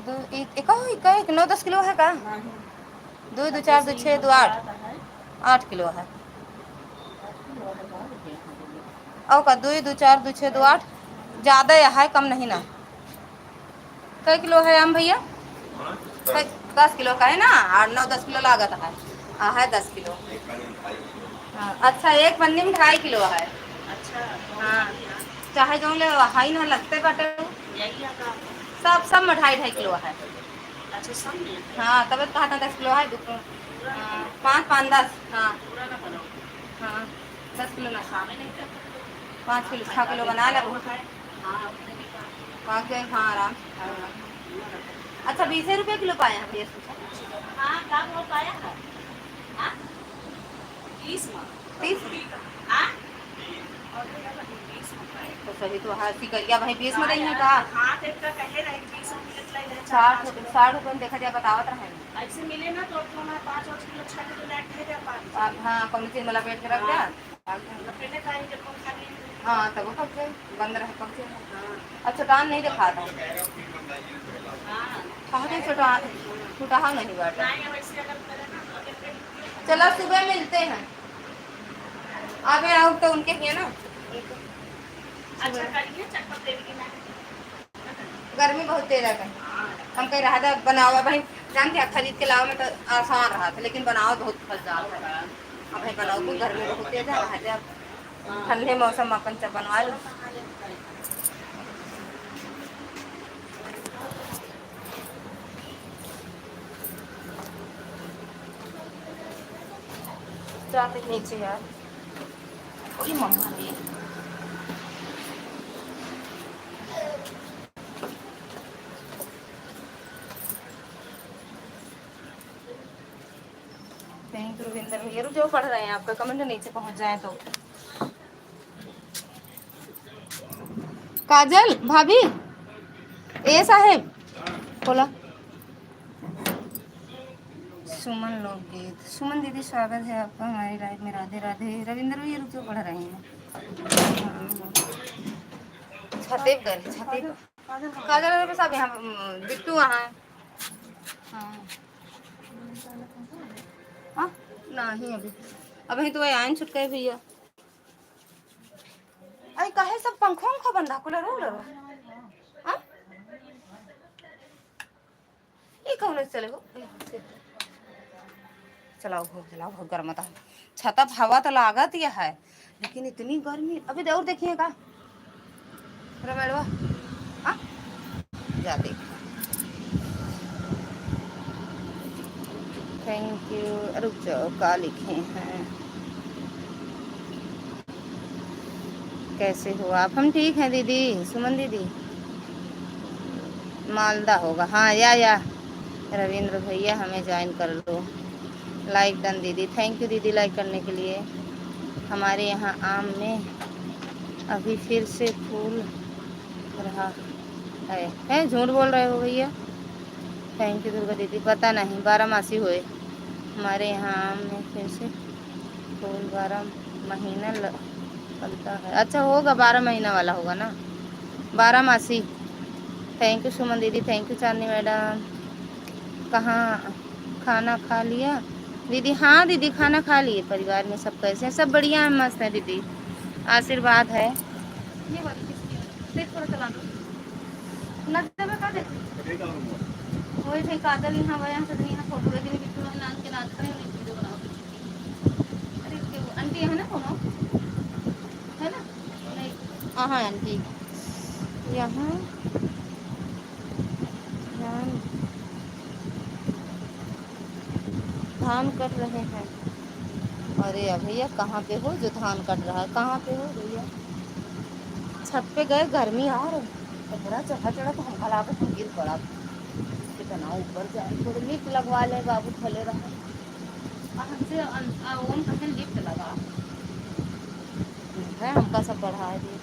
A: दो एक एक 9-10 किलो है का? 2 2 4 2 6 2 8 किलो है। और का 2 2 4 2 6 2 8 ज़्यादा है कम नहीं ना। कई किलो है आम भैया? 10 किलो का है ना, 8-9-10 किलो लागत है। हाँ है 10 किलो। हाँ अच्छा एक पन्नी में 2.5 किलो है।
C: अच्छा
A: हाँ चाहे जो ले हाई ना लगते बटे सब में 2.5 किलो है।
C: अच्छा सब में
A: हाँ तब कहा था 10 किलो है 5 5 10 हाँ हाँ 10 किलो ना 5 किलो 6 किलो बना ले 5 किलो हाँ आराम। अच्छा 20 रुपये किलो पाए हैं भैया?
C: हाँ का बोल पाया है हाँ 30 में
A: 30
C: हाँ
A: तो सही तो है सिकरिया भाई 20 में नहीं है कहा।
C: हाँ देख कर कहे रही 20 मिनट लगे
A: 60 रुपये में देखा जाए बतावत रहे
C: ऐसे मिले ना तो अपना 5 किलो 6 किलो लाइट है जा
A: आप। हाँ कौन चीज में लपेट के रख दिया
C: पहले खाई जब हम खा लिए
A: हाँ तब वो कब से बंद रहे कब से। अच्छा कान नहीं दिखा था कहा तो छुटा नहीं बाटा। चलो सुबह मिलते हैं, अबे आओ तो उनके ही है ना।
C: अच्छा करिए चक्कर दे दी ना
A: गर्मी बहुत तेज है हम कहीं रहा था बनाओ भाई जानते खरीद के लाओ में तो आसान रहा था, लेकिन बनाओ बहुत फल जाता है। अब भाई बनाओ तो गर्मी बहुत तेज है रहा था, अब ठंडे मौसम में अपन सब बनवा लो। जाते नीचे यार कोई मम्मा नहीं थैंक यू रविंदर भैया। जो पढ़ रहे हैं आपका कमेंट नीचे पहुंच जाए तो। काजल भाभी ए साहेब बोला सुमन लोकगीत। सुमन दीदी स्वागत है आपका हमारी लाइफ में। राधे राधे। रविंद्र भैया रुक जो पढ़ रहे हैं। छत्तीसगढ़ छत्तीसगढ़ काजल सब यहाँ बिट्टू वहाँ है। हाँ नहीं अभी तो आयन छुट गए भैया। अरे कहे सब पंखा बंद कूलर ये कौन है चले हो चलाओ हो चलाओ हो गर्म था छता हवा तो लागत यह है लेकिन इतनी गर्मी अभी और देखिएगा मैडवा हाँ जा देख थैंक यू रुक जाओ का लिखे हैं कैसे हो आप हम ठीक हैं दीदी सुमन दीदी मालदा होगा हाँ या रविंद्र भैया हमें ज्वाइन कर लो लाइक डन दीदी थैंक यू दीदी लाइक करने के लिए हमारे यहाँ आम में अभी फिर से फूल रहा है झूठ बोल रहे हो भैया थैंक यू दुर्गा दीदी पता नहीं 12 मासी हुए हमारे यहाँ आम में फिर से फूल 12 महीना लगता है अच्छा होगा 12 महीना वाला होगा ना 12 मासी थैंक यू सुमन दीदी थैंक यू चांदनी मैडम कहाँ खाना खा लिया दीदी हाँ दीदी खाना खा लिए परिवार में सब कैसे हैं सब बढ़िया है मस्त है दीदी आशीर्वाद है ये वाली किसकी है देख थोड़ा चला दो नजर में का देख वही थे काजल यहाँ वहाँ से यहाँ फोटो लेके बिल्कुल नाच के नाच रहे हैं वीडियो बनाओ अरे क्यों आंटी है ना कोनो है ना नहीं हाँ आंटी यहाँ धान कट रहे हैं अरे भैया कहाँ पे हो जो धान कट रहा है कहाँ पे हो भैया छत पे गए गर्मी आ रही बड़ा चढ़ा तो हम खला के गिर पड़ा कितना ऊपर जाए थोड़ी लिफ्ट लगवा ले बाबू खले रहा हमसे ओम कहीं लिफ्ट लगा है हमका सब बढ़ा दिए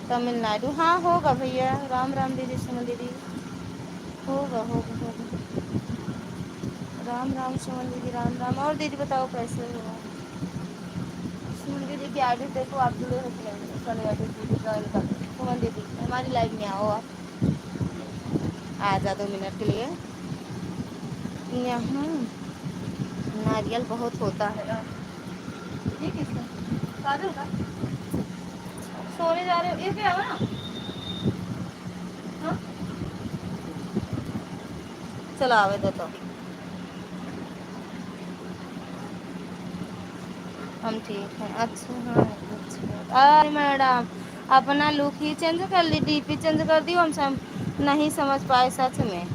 A: तमिलनाडु हाँ होगा भैया राम राम दीदी सुमन दीदी होगा राम राम सुमन दीदी राम राम और दीदी बताओ कैसे हो सुमन दीदी की आईडी देखो आप जुड़े हो दीदी ज्वाइन कर सुमन दीदी हमारी लाइफ में आओ आप आ जा 2 मिनट के लिए यहाँ नारियल बहुत होता है ठीक है काजल का सोने जा रहे हो ये क्या ना हाँ चलो आवे दो तो हम ठीक हैं अच्छा हाँ अच्छा अरे मैडम अपना लुक ही चेंज कर ली डीपी चेंज कर दी हम सब नहीं समझ पाए सच में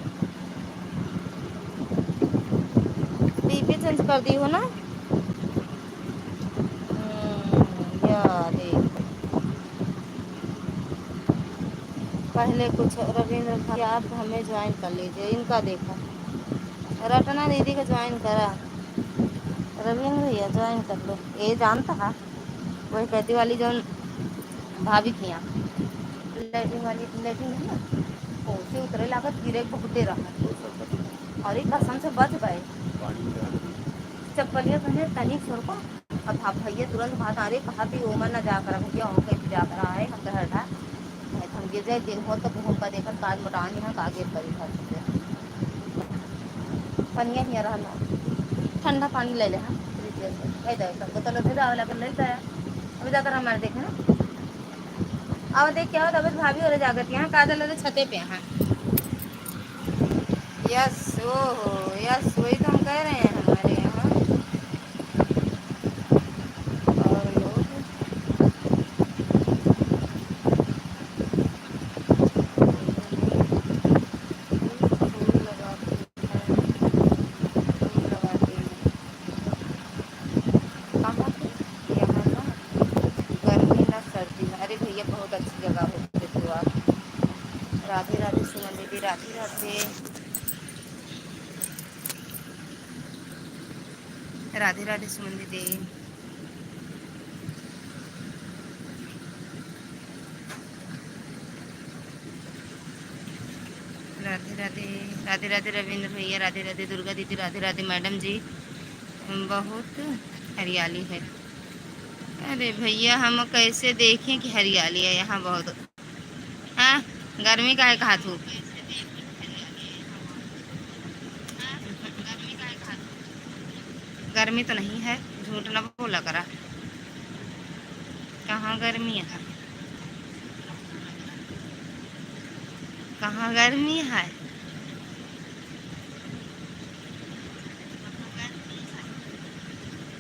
A: डीपी चेंज कर दी हो ना यार पहले कुछ रविंद्र भाई आप हमें ज्वाइन कर लीजिए इनका देखा रटना दीदी को ज्वाइन करा रविंद्र भैया ज्वाइन कर लो ये जानता है वही कहती वाली जो भाभी थी यहाँ लेटिंग वाली लेटिंग है ना से उतरे लागत गिरे बहुते रहा और एक कसम से बच गए चप्पलिया पहने तनिक छोड़ को अब आप भैया तुरंत भात आ रहे कहा भी ओमन न जाकर भैया हो कैसे जाकर आए हम तो हटा हम गिर जाए दिन हो तो घूम का देखकर काज मटान यहाँ का गिर करी था पनिया ही रहना ठंडा पानी ले ले हाँ बोतल लेता है अभी जाकर हमारे देखे ना अब देख क्या हो तबियत भाभी हो जागत यहाँ काजल छते पे हैं यस ओहो यस वही तो हम कह रहे हैं हमारे यहाँ और लोग फूल लगाते हैं कहाँ पे यहाँ ना गर्मी ना सर्दी ना अरे भैया बहुत अच्छी जगह होती है तो आप राधे राधे सुमन दीदी राधे राधे राधे राधे सुमन दीदी राधे राधे राधे राधे रविंद्र भैया राधे राधे दुर्गा दीदी राधे राधे मैडम जी बहुत हरियाली है अरे भैया हम कैसे देखें कि हरियाली है यहाँ बहुत हाँ गर्मी का है कहा तू गर्मी तो नहीं है झूठ ना बोला करा कहाँ गर्मी है कहाँ गर्मी है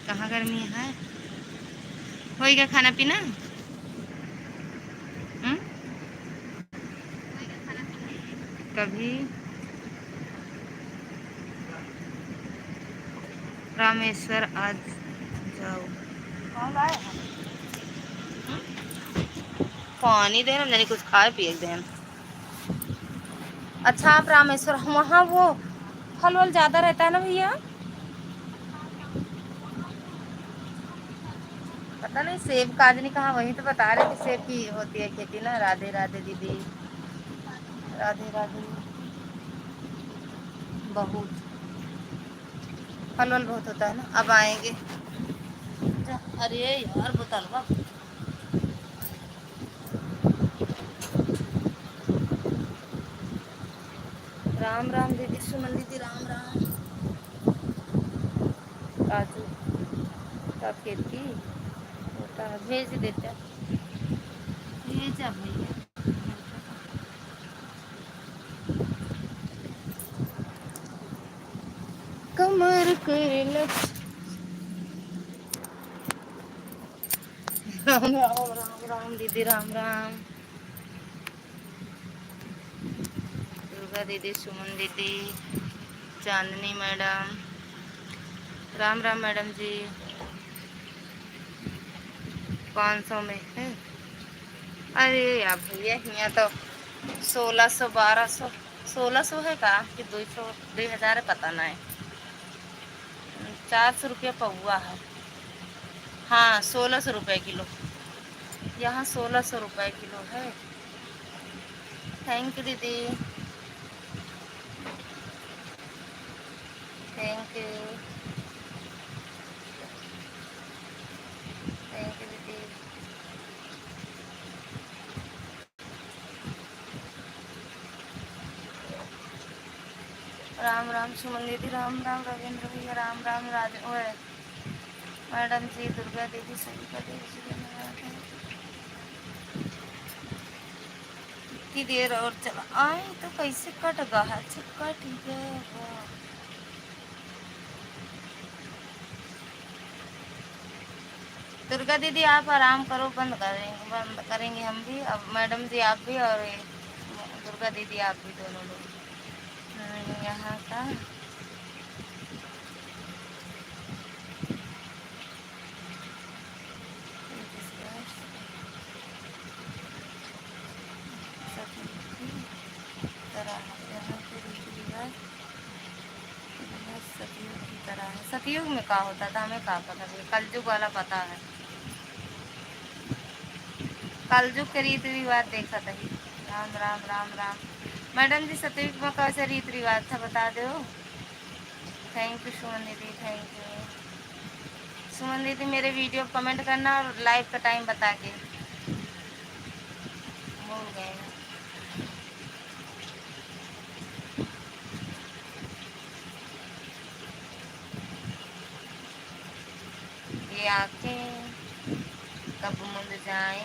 A: कहाँ गर्मी है? होई क्या खाना पीना? हम्म? कभी रामेश्वर आज जाओ।
C: कौन लाए हैं?
A: पानी देना नहीं, कुछ खाए पिए देना। अच्छा आप रामेश्वर, वहाँ वो फल वल ज्यादा रहता है ना भैया? पता नहीं, सेब काजनी कहाँ, वही तो बता रहे कि सेब की होती है खेती ना। राधे राधे दीदी, राधे राधे। बहुत फल वल बहुत होता है ना, अब आएंगे। अरे यार बोतलवा। राम राम दीदी, सुमन दीदी, राम राम। काजू का खेती होता है, भेज देते, भेजा भैया। कमर के लक्ष्य। राम राम राम राम दीदी, राम राम। दुर्गा दीदी, सुमन दीदी, चांदनी मैडम, राम राम मैडम जी। 500 में है? अरे यार भैया यहाँ तो 1600 1200, 1600 है का कि 200 2000 है, पता नहीं। 400 रुपया पौवा है। हाँ 1600 रुपये किलो, यहाँ 1600 रुपये किलो है। थैंक यू दीदी, थैंक यू, थैंक यू दीदी। राम राम सुमन दीदी, राम राम रविंद्र भैया, राम राम राज मैडम जी, दुर्गा दीदी, सभी का कितनी देर और चला आए तो कैसे कट गया है? कट गया। दुर्गा दीदी आप आराम करो, बंद करेंगे हम भी अब। मैडम जी आप भी, और ये दुर्गा दीदी आप भी, दोनों लोग। यहाँ का सतयुग की तरह है। सतयुग में क्या होता था हमें क्या पता, कलयुग वाला पता है। कलयुग के रीति रिवाज देखा था। राम राम राम राम मैडम जी, सतयुग में कैसे रीति रिवाज था बता दो। थैंक यू सुमन दीदी, थैंक यू सुमन दीदी। मेरे वीडियो कमेंट करना और लाइव का टाइम बता के, भूल गए हैं। ये आंखें कब मुड़ जाएं।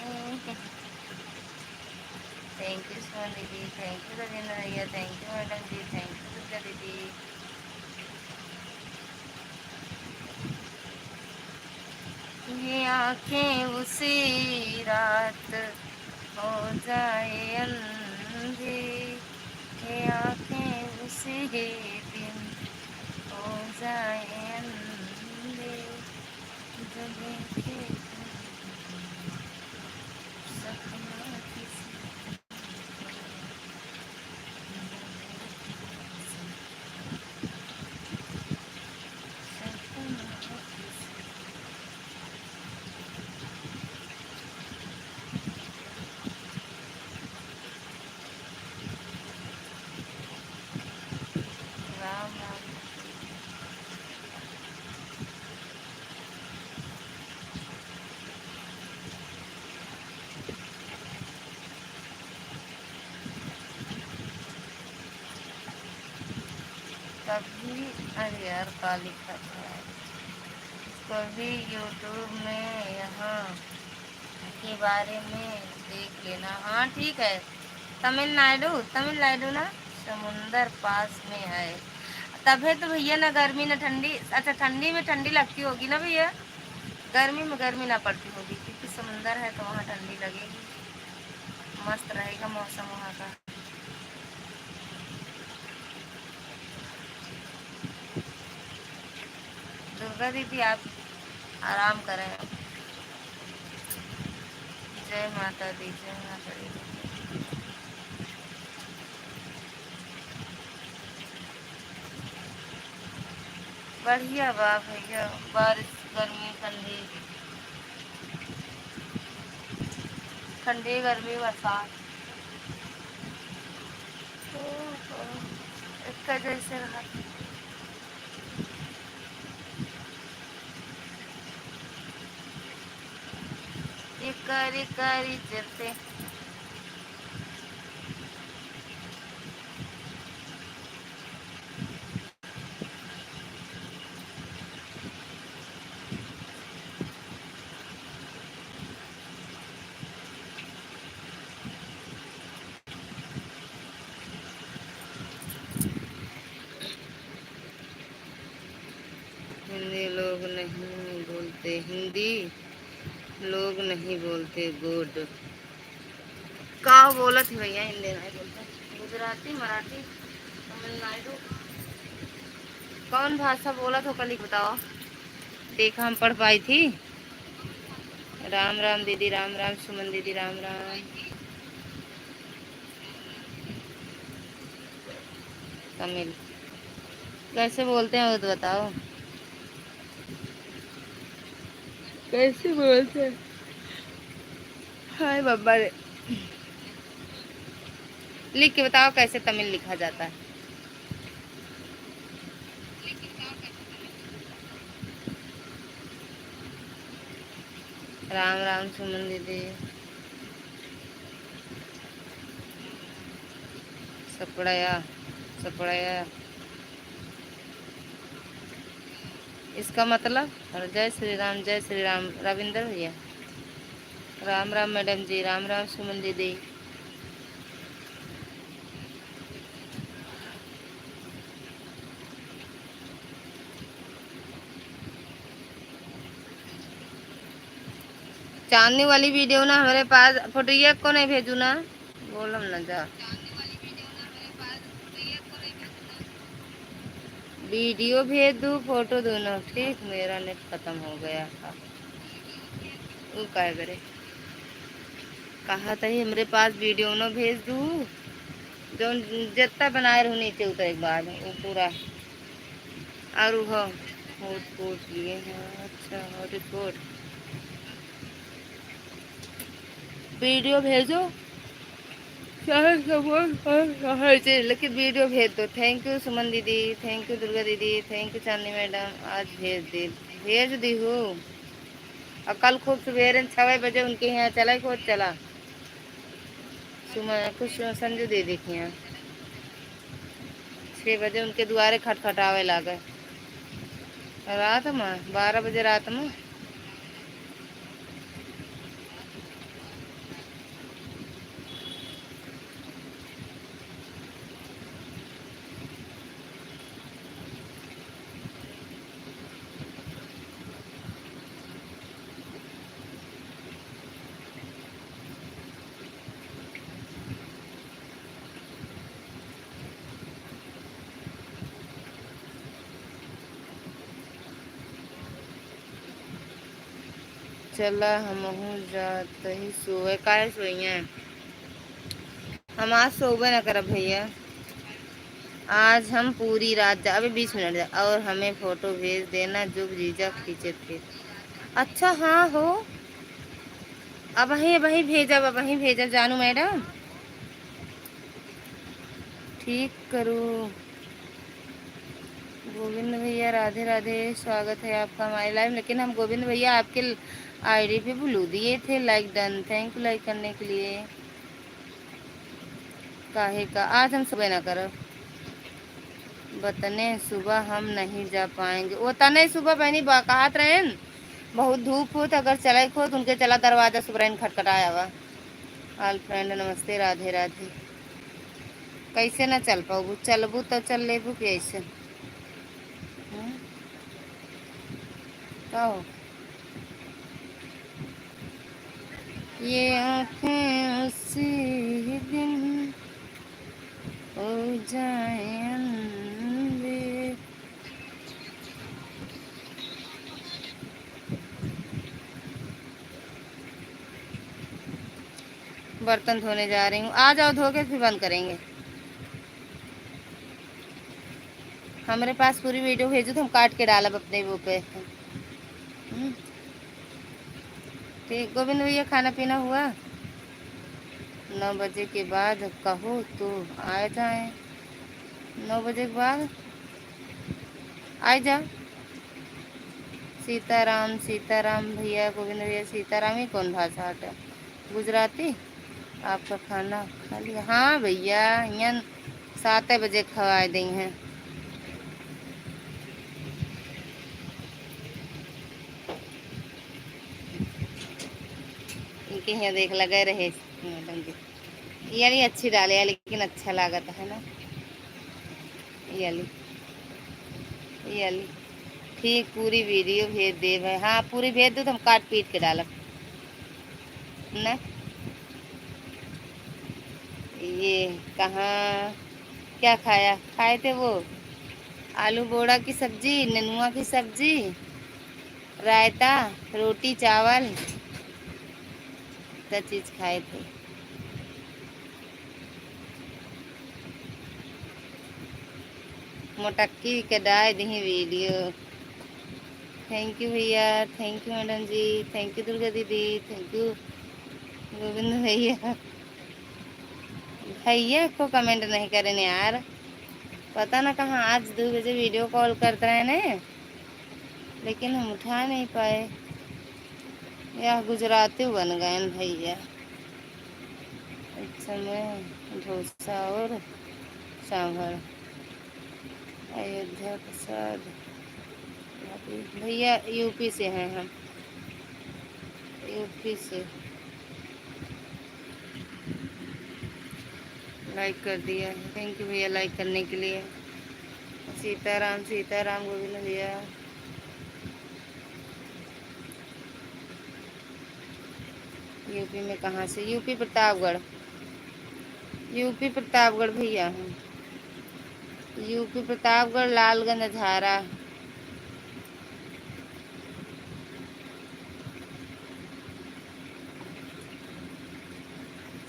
A: थैंक यू सुमन दीदी, थैंक यू रविंद्र भैया, thank you madam ji, thank you Durga दीदी। ये आंखें उसी रात हो जाए अंधी, ये आंखें उसी दिन हो जाए अंधी, जो देखे सपना किसी। राम राम कभी, अरे यार का लिखा था, कभी यूट्यूब में यहाँ के बारे में देख लेना। हाँ ठीक है। तमिलनाडु, तमिलनाडु ना समुंदर पास में है। तब है तो भैया ना गर्मी ना ठंडी। अच्छा ठंडी में ठंडी लगती होगी ना भैया, गर्मी में गर्मी ना पड़ती होगी, क्योंकि समंदर है तो वहाँ ठंडी लगेगी। मस्त रहेगा मौसम वहाँ का। दुर्गा दीदी आप आराम करें। जय माता दी, जय माता दी। बढ़िया बा भैया, बारिश गर्मी ठंडी, ठंडी गर्मी बरसात इसका जैसे रहा। इकारी कारी चलते। हिंदी लोग नहीं बोलते, हिंदी लोग नहीं बोलते गुड। का बोला थी भैया, हिंदी नहीं बोलते, गुजराती मराठी तमिलनाडु कौन भाषा बोला तो कल ही बताओ। देखा हम पढ़ पाई थी। राम राम दीदी, राम राम सुमन दीदी, राम राम। तमिल कैसे बोलते हैं वो तो बताओ, कैसे बोलते हैं। हाय बाबा रे, लिख के बताओ कैसे तमिल लिखा जाता है। राम राम सुमन दीदी। सपड़या, सपड़या इसका मतलब। और जय श्री राम, जय श्री राम रविंदर भैया। राम राम मैडम जी, राम राम सुमन दीदी। चांदनी वाली वीडियो ना हमारे पास, फोटोया को नहीं भेजू ना, बोलम ना जा। वीडियो भेज दू फोटो दोनों, ठीक। मेरा नेट खत्म हो गया था, वो क्या करे। कहा था ही हमारे पास वीडियो न भेज दू, जो जितना बनाए रहू नीचे उतर एक बार वो पूरा। और वो हॉटस्पॉट लिए हैं। अच्छा हॉटस्पॉट वीडियो भेजो, चाहे लेकिन वीडियो भेज दो। थैंक यू सुमन दीदी, थैंक यू दुर्गा दीदी, थैंक यू चांदनी मैडम। आज भेज दी हूँ। और कल खूब सवेरे 6 बजे उनके यहाँ चला, खुद चला सुमन कुछ संजू दीदी के यहाँ 6 बजे उनके द्वारे खटखटावे लागे। रात में 12 बजे रात में। चला हम जाते ही सोए, काहे सोई हैं हम। आज सोबे न करब भैया, आज हम पूरी रात जा। अभी 20 मिनट जा, और हमें फोटो भेज देना जो जीजा खींचे थे। अच्छा हाँ हो, अब वही भेजा, अब वही भेजा जानू मैडम, ठीक करो। गोविंद भैया राधे राधे, स्वागत है आपका हमारे लाइव। लेकिन हम गोविंद भैया आपके आईडी पे बुलू दिए थे, like done, thank you like करने के लिए। काहे का आज हम सुबह ना करो, बतने सुबह हम नहीं जा पाएंगे। वो तने सुबह बहनी कहत रहे बहुत धूप हो, तो अगर चले खो तो उनके चला दरवाजा सुबह खटखटाया हुआ। ऑल फ्रेंड नमस्ते, राधे राधे। कैसे ना चल पाऊ, चलबू तो चल लेबू कैसे। हम्म, क्या हो ये आँखें उसी दिन हो जाए अंधे। बर्तन धोने जा रही हूँ, आ जाओ धो के फिर बंद करेंगे। हमारे पास पूरी वीडियो भेजो तो हम काट के डालब अपने वो पे। ठीक गोविंद भैया, खाना पीना हुआ? 9 बजे के बाद कहो तो आ जाए। 9 बजे के बाद आ जा। सीताराम सीताराम भैया, गोविंद भैया, सीताराम ही कौन भाषा है? गुजराती। आपका खाना खा लिया? हाँ भैया, यहाँ 7 बजे खवा दी हैं। इनके यहाँ देख लगे रहे मैडम जी। ये वाली अच्छी डाले है, लेकिन अच्छा लागत है ना ये वाली। ये वाली ठीक पूरी वीडियो भेज दे भाई। हाँ पूरी भेज दो तो हम काट पीट के डालब ना। ये कहाँ क्या खाया? खाए थे वो आलू बोड़ा की सब्जी, नेनुआ की सब्जी, रायता, रोटी चावल, सब चीज़ खाए थे। मोटक्की के डाल दी वीडियो। थैंक यू भैया, thank you madam ji, thank you Durga दीदी, थैंक यू गोविंद भैया। भैया को कमेंट नहीं करें यार, पता ना कहाँ आज 2 बजे वीडियो कॉल करते रहे ने, लेकिन हम उठा नहीं पाए। या गुजराती बन गए न भैया। इस समय डोसा और सांभर। अयोध्या प्रसाद भैया यूपी से हैं हम, यूपी से। लाइक कर दिया, थैंक यू भैया लाइक करने के लिए। सीताराम सीताराम गोविंद भैया। यूपी में कहाँ से? यूपी प्रतापगढ़, यूपी प्रतापगढ़ भैया हम। यूपी प्रतापगढ़, लालगंज, अझारा।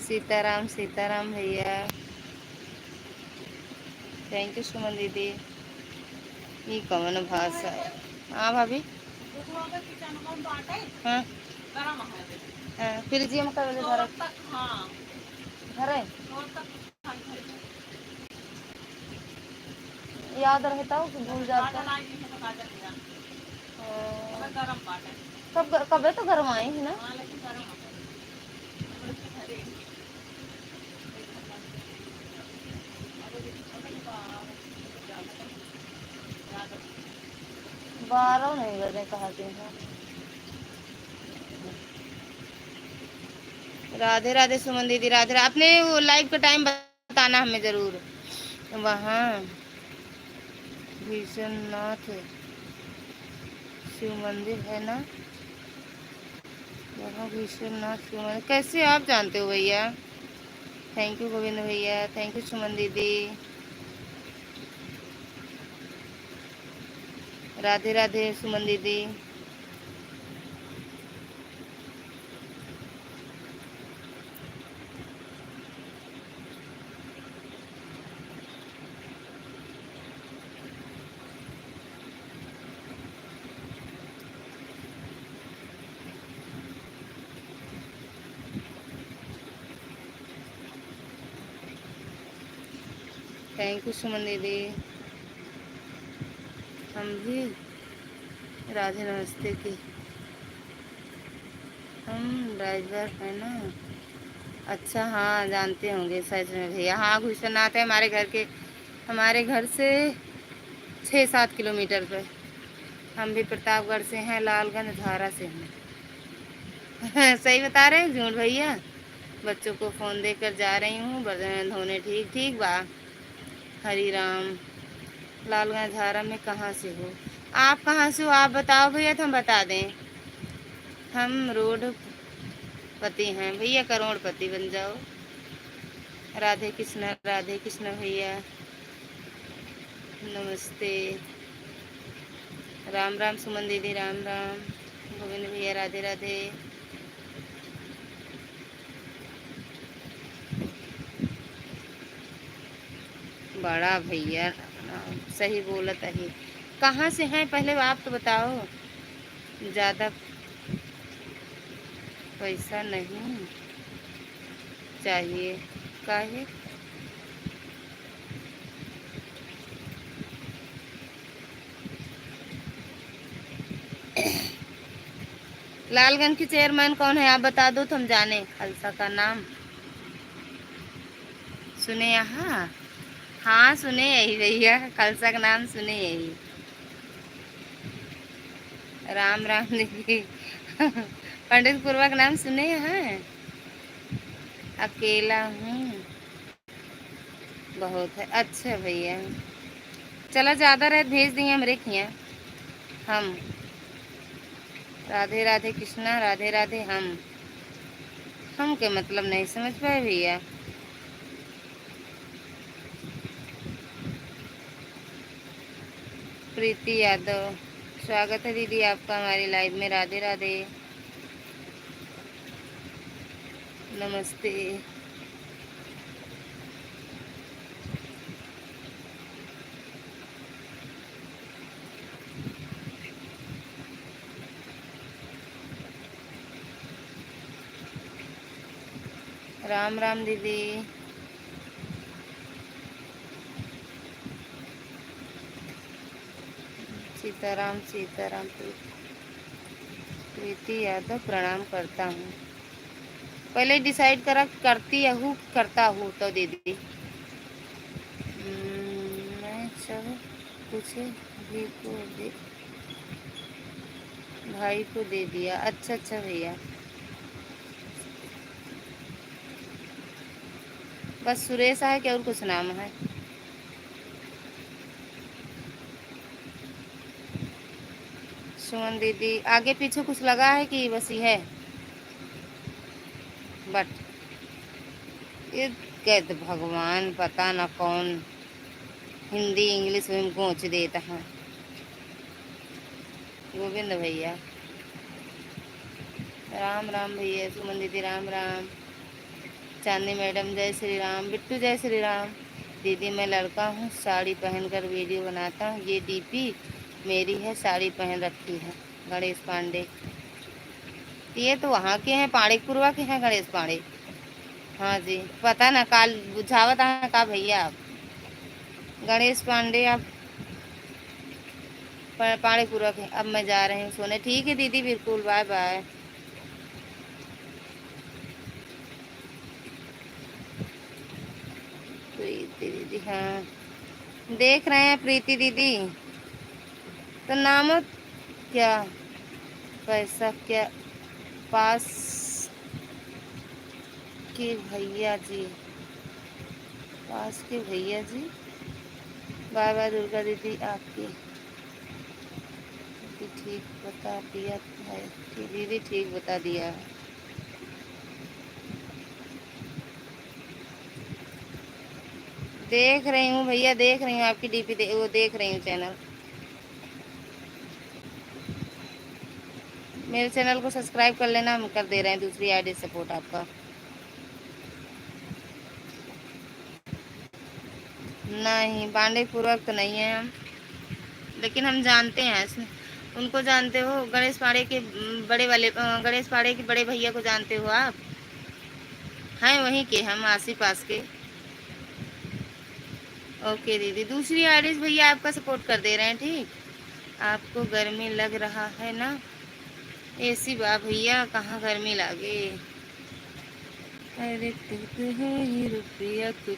A: सीताराम सीताराम भैया, थैंक यू सुमन दीदी। ये कौन भाषा है? हाँ भाभी। हाँ हाँ फ्रिज में कर ले घर घर याद रहता हो कि भूल जाता। कब कब तो घर आए ही ना। 12 नहीं बजे कहा थे। राधे राधे सुमन दीदी, राधे राधे। आपने वो लाइव का टाइम बताना हमें ज़रूर। वहाँ भीषणनाथ शिव मंदिर है ना, वहाँ भीषणनाथ शिव मंदिर। कैसे आप जानते हो भैया? थैंक यू गोविंद भैया, थैंक यू सुमन दीदी। राधे राधे सुमन दीदी। थैंक यू सुमन दीदी। हम भी राधे नमस्ते की हम ड्राइवर है ना। अच्छा हाँ जानते होंगे सच में भैया। हाँ घुसनाथ है हमारे घर से 6-7 किलोमीटर पर। हम भी प्रतापगढ़ से हैं, लालगंज धारा से हैं। सही बता रहे हैं झूठ भैया? बच्चों को फ़ोन देकर जा रही हूँ बर्तन धोने। ठीक ठीक बा। हरी राम। लालगंज झारा में कहाँ से हो? आप कहाँ से हो आप बताओ भैया, तो हम बता दें। हम रोडपति हैं भैया, करोड़पति बन जाओ। राधे कृष्ण भैया, नमस्ते। राम राम सुमन दीदी, राम राम। गोविंद भैया, राधे राधे। बड़ा भैया सही बोलत है। कहाँ से हैं पहले आप तो बताओ। ज़्यादा पैसा नहीं चाहिए काहे? लालगंज की चेयरमैन कौन है आप बता दो तो हम जाने। खालसा का नाम सुने यहाँ? हाँ सुने यही भैया, खालसा का नाम सुने यही। राम राम दीदी पंडित पूर्वा का नाम सुने हैं? अकेला हूँ बहुत है। अच्छा भैया चला, ज़्यादा रहे भेज दिए हमरे खिया। हम राधे राधे कृष्णा, राधे राधे। हम के मतलब नहीं समझ पाए भैया। प्रीति यादव, स्वागत है दीदी आपका हमारी लाइव में। राधे राधे, नमस्ते। राम राम दीदी। सीताराम सीताराम। प्रीति यादव, प्रणाम करता हूँ। पहले डिसाइड करा करती हूँ करता हूँ तो दीदी। मैं सब कुछ भी को दे भाई को दे दिया। अच्छा अच्छा भैया, बस सुरेश है क्या और कुछ नाम है? सुमन दीदी, आगे पीछे कुछ लगा है कि बस ही है? बट ये कहते भगवान पता ना कौन हिंदी इंग्लिश में पहुँच देता है। गोविंद भैया, राम राम भैया। सुमन दीदी, राम राम। चांदनी मैडम, जय श्री राम। बिट्टू, जय श्री राम। दीदी मैं लड़का हूँ, साड़ी पहनकर वीडियो बनाता हूँ। ये डीपी मेरी है, साड़ी पहन रखी है। गणेश पांडे, ये तो वहाँ के हैं, पाड़ेपुरवा के हैं गणेश पांडे। हाँ जी, पता ना काल बुझावत है का भैया आप। गणेश पांडे आप पाड़ेपुरवा के। अब मैं जा रही हूँ सोने। ठीक है दीदी, बिल्कुल, बाय बाय। प्रीति दीदी, हाँ देख रहे हैं प्रीति दीदी। तो नाम क्या? पैसा क्या? पास के भैया जी, पास के भैया जी। बाय बाय दुर्गा दीदी, आपकी ठीक बता दिया है कि दीदी ठीक बता दिया है। देख रही हूँ भैया, देख रही हूँ आपकी डीपी वो देख रही हूँ चैनल। मेरे चैनल को सब्सक्राइब कर लेना, हम कर दे रहे हैं दूसरी आईडी सपोर्ट आपका। नहीं पांडे पूर्वक तो नहीं है हम, लेकिन हम जानते हैं उनको। जानते हो गणेश पांडे के बड़े वाले गणेश पांडे के बड़े भैया को जानते हो आप? हैं वहीं के हम, आसी पास के। ओके दीदी, दूसरी आईडी भैया आपका सपोर्ट कर दे रहे हैं। ठीक, आपको गर्मी लग रहा है ना? ऐसी बात भैया, कहाँ गर्मी लगे। अरे रुपया कुछ।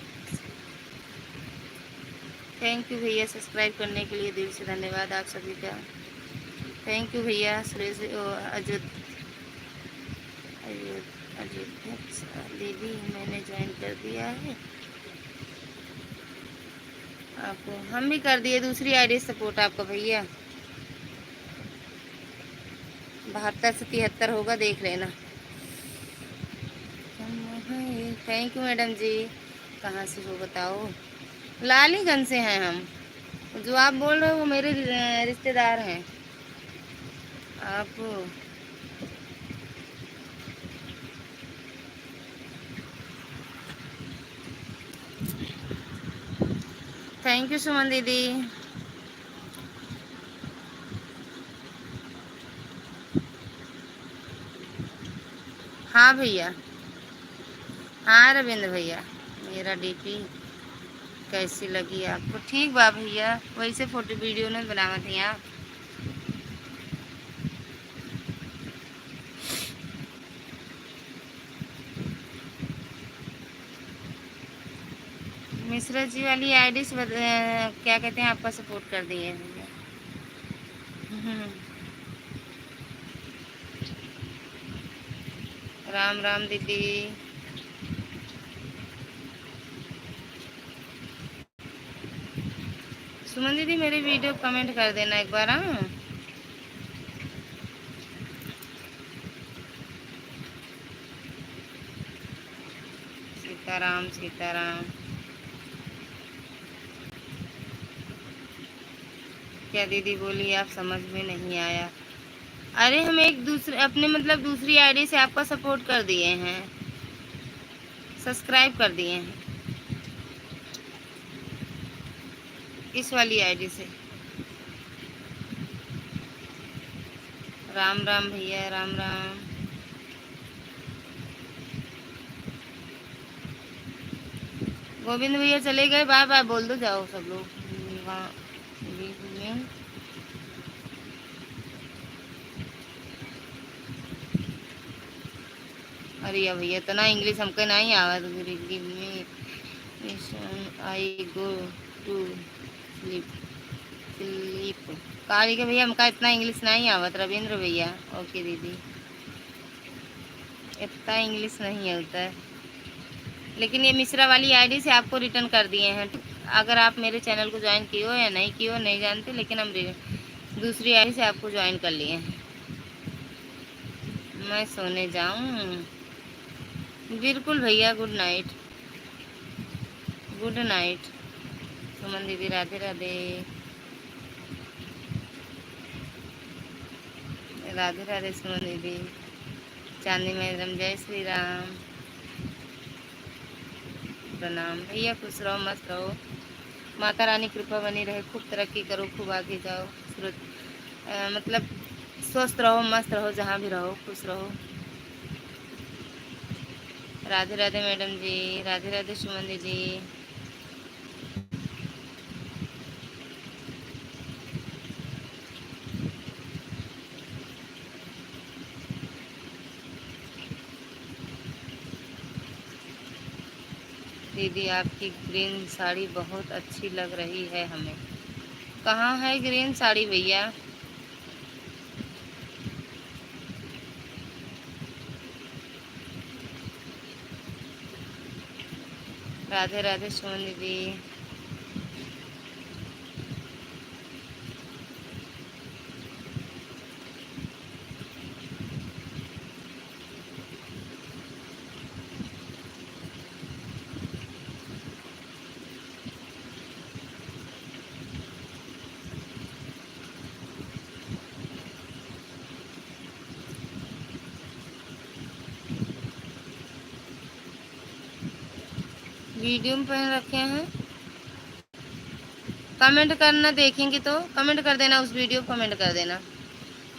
A: थैंक यू भैया सब्सक्राइब करने के लिए, दिल से धन्यवाद आप सभी का। थैंक यू भैया। सुरेश अयोध्या दीदी मैंने ज्वाइन कर दिया है। आपको हम भी कर दिए दूसरी आईडी सपोर्ट आपका भैया। 72 से 73 होगा, देख लेना। थैंक यू मैडम जी। कहाँ से हो बताओ? लालीगंज से हैं हम। जो आप बोल रहे हो वो मेरे रिश्तेदार हैं। आप थैंक यू सुमन दीदी। हाँ भैया, हाँ रविंद्र भैया। मेरा डीपी कैसी लगी आपको? ठीक बा भैया, वैसे फोटो वीडियो नहीं बनावा थी आप। मिश्रा जी वाली आईडी से क्या कहते हैं, आपका सपोर्ट कर दिए हैं भैया। राम राम दीदी। सुमन दीदी मेरे वीडियो कमेंट कर देना एक बार। हाँ, सीताराम सीताराम। क्या दीदी बोली? आप समझ में नहीं आया। अरे हम एक दूसरे अपने मतलब दूसरी आईडी से आपका सपोर्ट कर दिए हैं, सब्सक्राइब कर दिए हैं इस वाली आईडी से। राम राम भैया, राम राम। गोविंद भैया चले गए, बाय बाय बोल दो, जाओ सब लोग वहाँ। अरे या भैया इतना इंग्लिश हमको नहीं आवा। Give me I go to sleep sleep. Kali के भैया हमका इतना इंग्लिश नहीं आवत। रविंद्र भैया ओके दीदी, इतना इंग्लिश नहीं होता है। लेकिन ये मिश्रा वाली आईडी से आपको रिटर्न कर दिए हैं। अगर आप मेरे चैनल को ज्वाइन किए हो या नहीं किए हो नहीं जानते, लेकिन हम दूसरी आईडी से आपको ज्वाइन कर लिए हैं। मैं सोने जाऊं? बिल्कुल भैया, गुड नाइट। गुड नाइट सुमन दीदी, राधे राधे। राधे राधे सुमन दीदी। चांदी मैडम जय श्री राम। प्रणाम भैया, खुश रहो मस्त रहो, माता रानी कृपा बनी रहे, खूब तरक्की करो, खूब आगे जाओ, मतलब स्वस्थ रहो, मस्त रहो, जहाँ भी रहो खुश रहो। राधे राधे मैडम जी, राधे राधे सुमन दीदी। दीदी आपकी ग्रीन साड़ी बहुत अच्छी लग रही है हमें। कहाँ है ग्रीन साड़ी भैया? राधे राधे सुमन दीदी। वीडियो में पहन रखे हैं। कमेंट करना, देखेंगे तो कमेंट कर देना, उस वीडियो को कमेंट कर देना।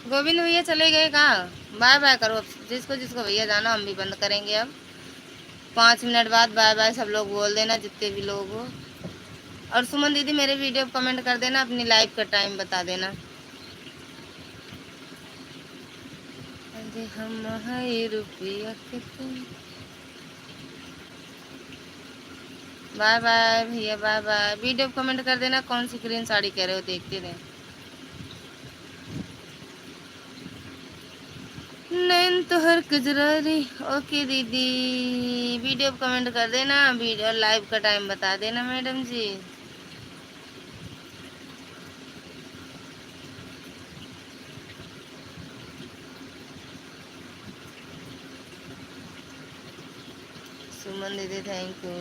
A: गोविंद भैया चले गए कहाँ? बाय बाय करो जिसको जिसको भैया जाना, हम भी बंद करेंगे अब 5 मिनट बाद। बाय बाय सब लोग बोल देना, जितने भी लोग हो। और सुमन दीदी मेरे वीडियो को कमेंट कर देना, अपनी लाइव का टाइम बता देना। अरे हम है रुपया के तुम। बाय बाय भैया, बाय बाय। वीडियो को कमेंट कर देना कौन सी ग्रीन साड़ी कह रहे हो, देखते रहे। नैन तो हर कजरारी। ओके दीदी, वीडियो को कमेंट कर देना, वीडियो लाइव का टाइम बता देना मैडम जी। सुमन दीदी थैंक यू।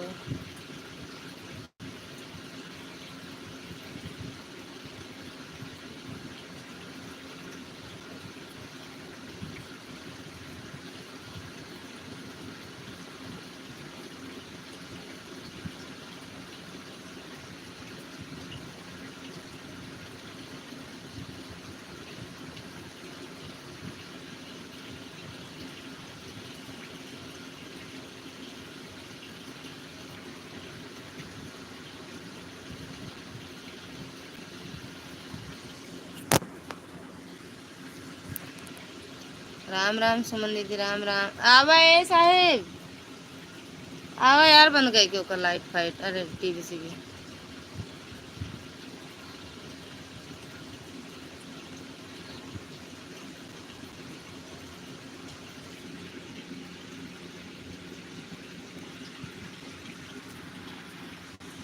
A: राम राम सुमन दीदी, राम राम। आवा ए साहेब, आवा यार, बंद गई के ओकर लाइट फाइट, अरे टीवी सीवी।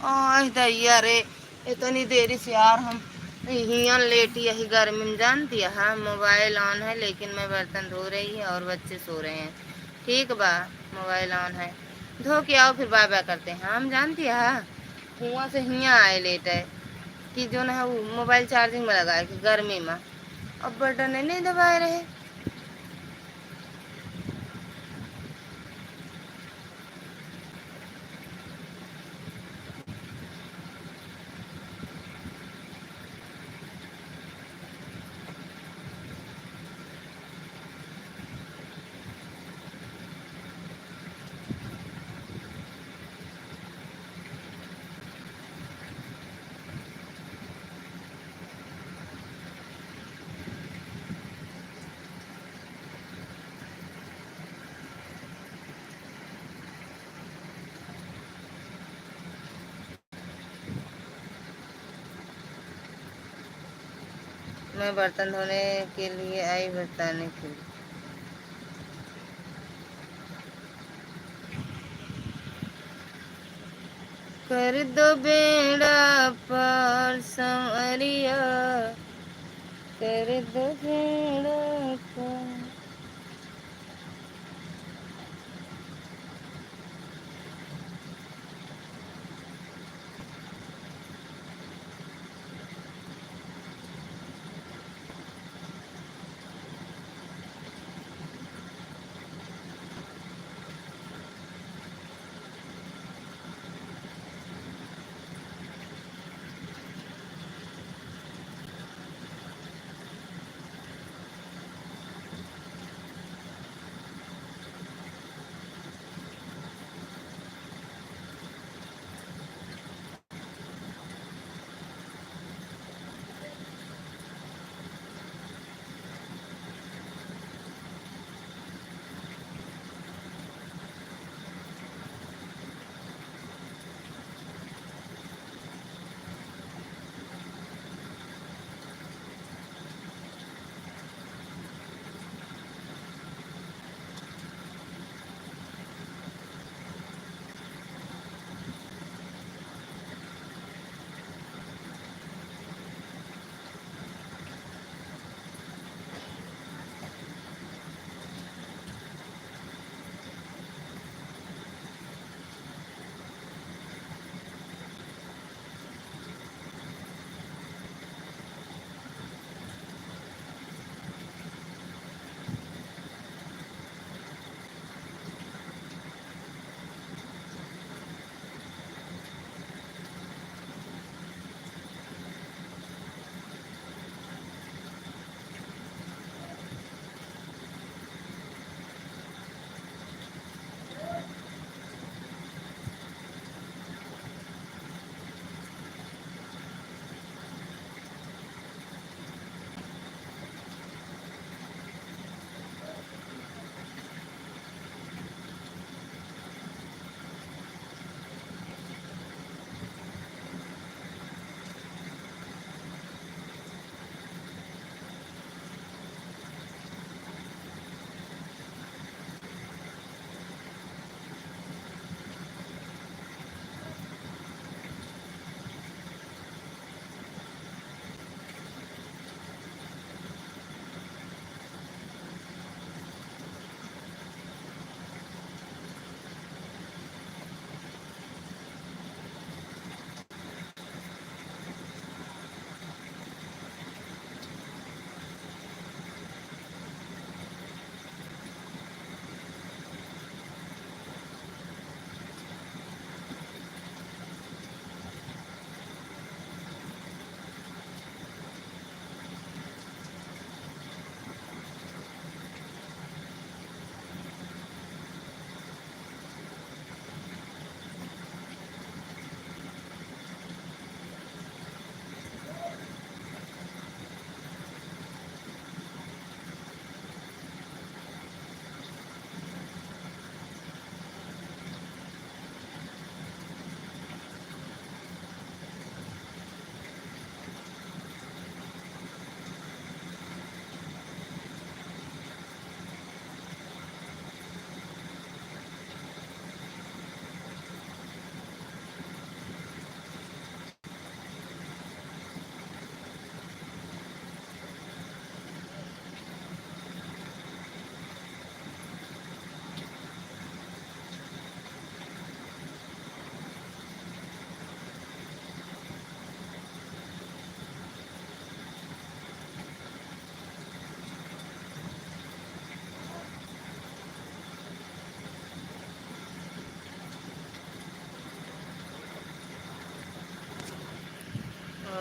A: आह दैया रे, इतनी देरी से यार हम यहाँ लेटी यही गर्मी में, जानती है। हाँ मोबाइल ऑन है लेकिन मैं बर्तन धो रही है और बच्चे सो रहे हैं। ठीक बा, मोबाइल ऑन है, धो के आओ फिर बाय बाय करते हैं। हम जानती है हाँ, कुआं से यहाँ आए लेट है कि जो ना वो मोबाइल चार्जिंग में लगाए कि गर्मी में, अब बटन नहीं दबाए रहे। मैं बर्तन धोने के लिए आई बताने के लिए। कर दो बेड़ा पार संवरिया, कर दो बेड़ा पार।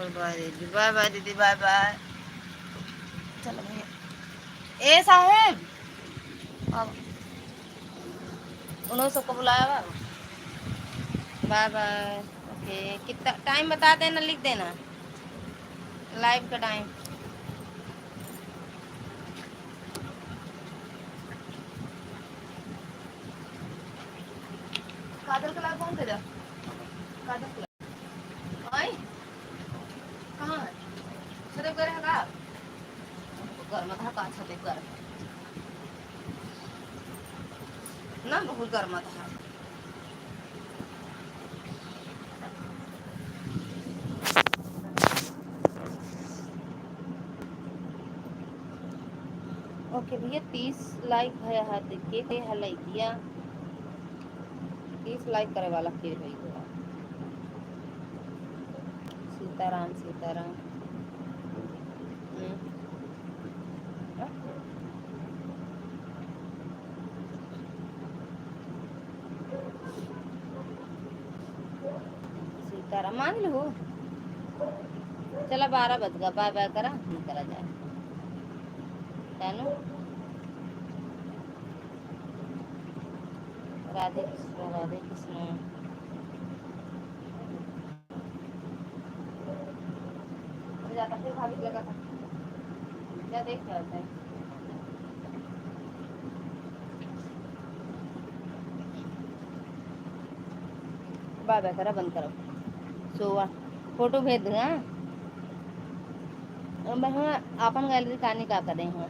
A: बाय दीदी, बाय बाय दीदी, बाय बाय। चलो भैया। ए साहेब, अब उन्होंने सबको बुलाया हुआ। Bye bye. ओके, कितना टाइम बता देना, लिख देना लाइव का टाइम। काजल का लाइव कौन तेरा? काजल का आई कहाँ है? छते पर है का? गर्म था का छते पर ना, बहुत गर्म था। ओके भैया, 30 लाइक है देखिए, है लाइक दिया 30 लाइक करे वाला फिर भाई हुआ। सीताराम सीताराम। हाँ? सीताराम मान लो। चला 12 बज गया, बाय बाय करा नहीं करा जाए जानू। राधे कृष्ण राधे कृष्ण। जाता फिर भाभी लगा था क्या देख क्या होता है। बाय बाय करा, बंद करो। सो फोटो भेज दूँ। हाँ अपन गैलरी कहानी का करें हैं।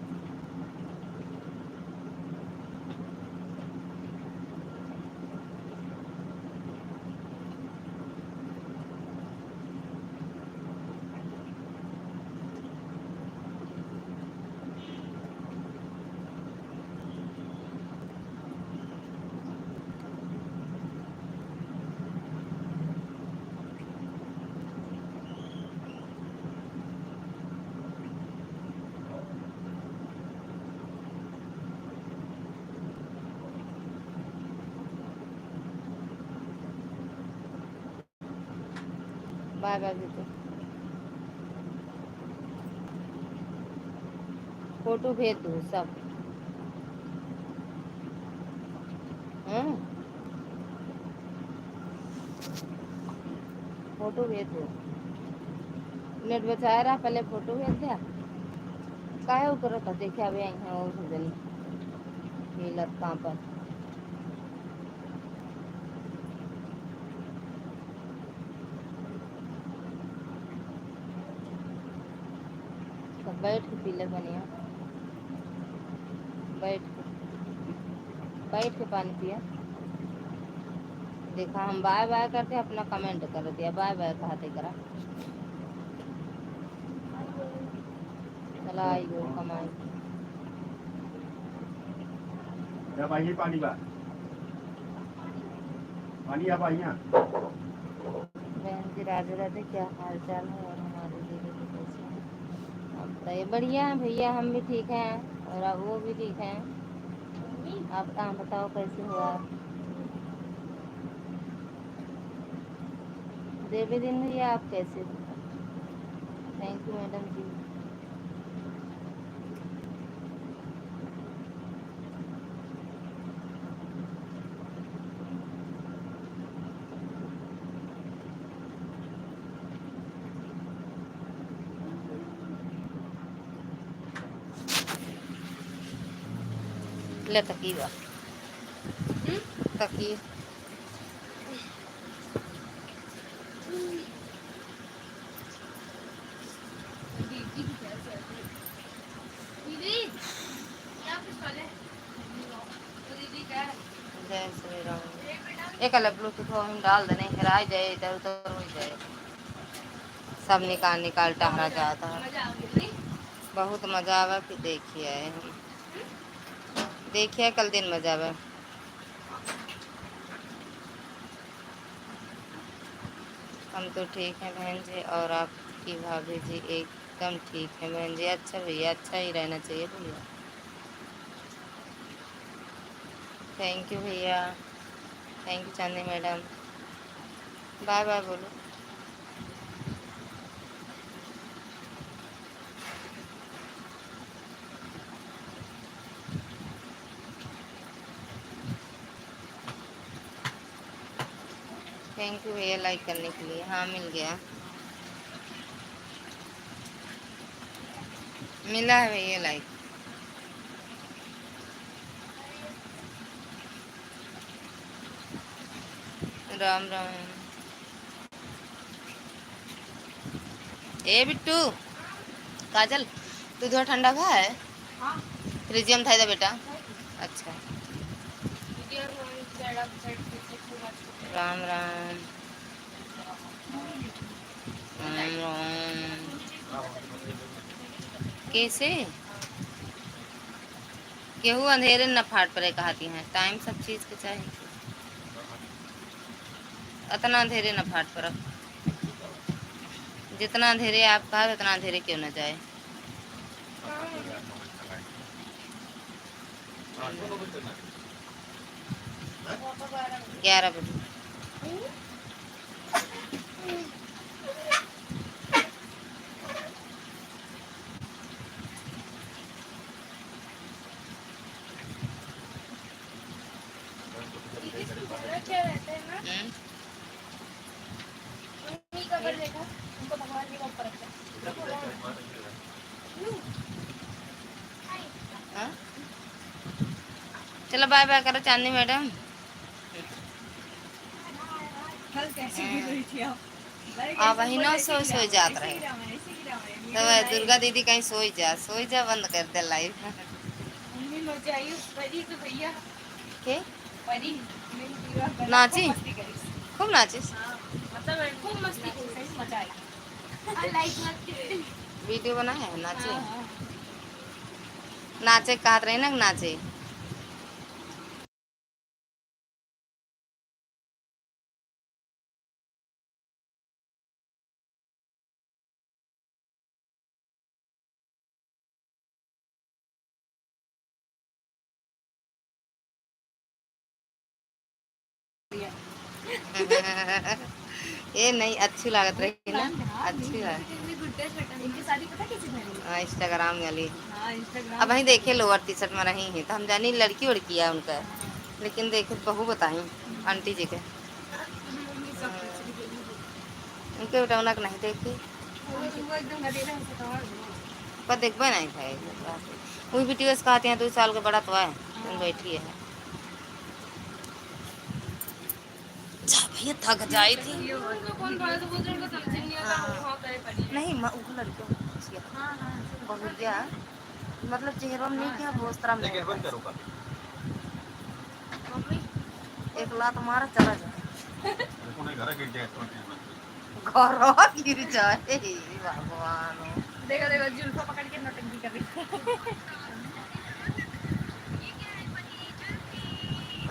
A: बाय बाय बेटे, फोटो भेज दो सब। फोटो भेज दो। नेट बचा रहा, पहले फोटो भेज दिया काहे ऊपर का देखे अभी आई है और जनी मिलत कहाँ पर। तो बैठ के पी ले बनिया, बैठ के पानी पिया। देखा हम बाय बाय करते अपना कमेंट कर दिया, बाय बाय कहते करा। चला आई गो कमाई
D: जब आइए पानी बा पानी आप आइए।
A: बहन जी राधे राधे, क्या हाल चाल है और हमारे दीदी के कैसे हैं आप बताइए। बढ़िया है भैया, हम भी ठीक हैं और अब वो भी ठीक हैं। आप बताओ कैसे हो आप? देवी दिन भैया आप कैसे हो? थैंक यू मैडम जी। ले तकीया तकिए जय श्री राम। एक अलग ब्लूटूथ हम डाल देने, हेरा जाए इधर उधर हो जाए, सब निकाल निकाल टहरा जाता है। बहुत मजा आवा। फिर देखिए कल दिन मजा आवा। हम तो ठीक हैं बहन जी, और आपकी भाभी जी? एकदम ठीक है बहन जी। अच्छा भैया, अच्छा ही रहना चाहिए भैया। थैंक यू भैया, थैंक यू चांदी मैडम। बाय बाय बोलो। थैंक यू भैया लाइक करने के लिए। हाँ मिल गया, मिला है भैया लाइक। राम राम। ए बिट्टू काजल, तू थोड़ा ठंडा हुआ है?
B: हाँ
A: फ्रिजियम था इधर बेटा। अच्छा। राम राम। राम राम। कैसे केहू अंधेरे न फाट पड़े कहती हैं, टाइम सब चीज के चाहिए, अतना अंधेरे न फाट पड़। जितना अंधेरे आप कहा उतना अंधेरे क्यों न जाए। 11 बजे।
B: क्या रहते हैं ना,
A: हम्म?
B: उन्हीं का कर देखा, उनको भगवान जी का ऊपर रखते हैं।
A: हाँ? चलो बाय बाय करो चांदनी मैडम।
B: कल कैसे गिर रही थी आप?
A: वही ना सो जात रहे। तो दुर्गा दीदी कहीं सोई जा बंद कर दे लाइव।
B: मम्मी लो चाहिए परी तो भैया
A: के
B: परी
A: नाची
B: मस्ती करी।
A: खूब नाचिस।
B: हाँ, मतलब खूब मस्ती की, सही मजा आई। लाइक मस्ती।
A: वीडियो बनाए है नाचे।
B: हाँ, हाँ।
A: नाचे कहत रही ना नाचे। ये नहीं अच्छी लागत रही ना, अच्छी लागत।
B: इनकी शादी पता कैसे भरी?
A: इंस्टाग्राम वाली।
B: हाँ, इंस्टाग्राम।
A: अब वही देखे लोअर टी शर्ट में रही है तो हम जानी लड़की उड़की है उनका, लेकिन देखे बहू बताई आंटी जी के। उनके बेटा के नहीं देखी
B: एकदम गधेला है तो और
A: पर देखबे नहीं भाई। वही वीडियो से कहते हैं 2 साल का बड़ा तो है, तुम बैठी है। भैया थक जाई थी।
B: उनको कौन बोला, तो वो जो उनको समझ नहीं आता वो वहाँ करे पड़ी है।
A: नहीं वो लड़कियों को पूछिए।
B: हाँ, हाँ।
A: बहुरिया मतलब चेहरों में नहीं क्या वो उस तरह में
B: मम्मी
A: एक लात मारा चला जाए। घर गिर जाए भगवान।
B: देखो देखो जुल्फा पकड़ के नौटंकी कर रही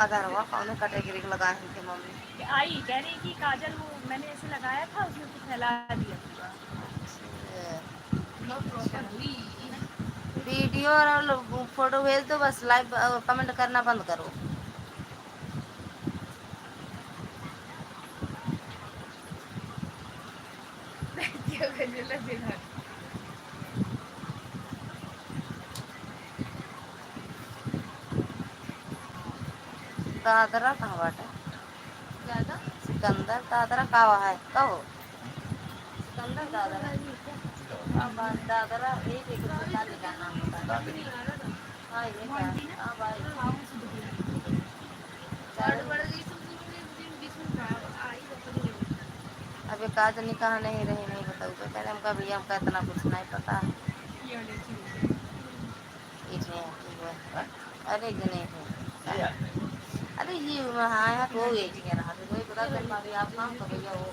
A: अधरवा कौन कैटेगरी के लगाए थे मम्मी?
B: है। आई कह रही कि काजल वो मैंने ऐसे लगाया था उसने तो फैला दिया पूरा।
A: वीडियो और फोटो भेज दो बस, लाइव कमेंट करना बंद करो।
B: क्या गजल है।
A: दादरा कहाँ बाटे?
B: ज्यादा
A: सिकंदर दादरा कहाँ है कहो? सिकंदर दादरा दादरा एक एक दुकान का नाम बता। हाँ ये क्या? हाँ भाई अबे काज निकाह नहीं रही नहीं बताऊ तो कह रहे हमका भैया हमका इतना कुछ नहीं पता है। अरे नहीं है। अरे ये हाँ यहाँ तो ये रहा तो वही पता चल पा रही आप काम कर भैया वो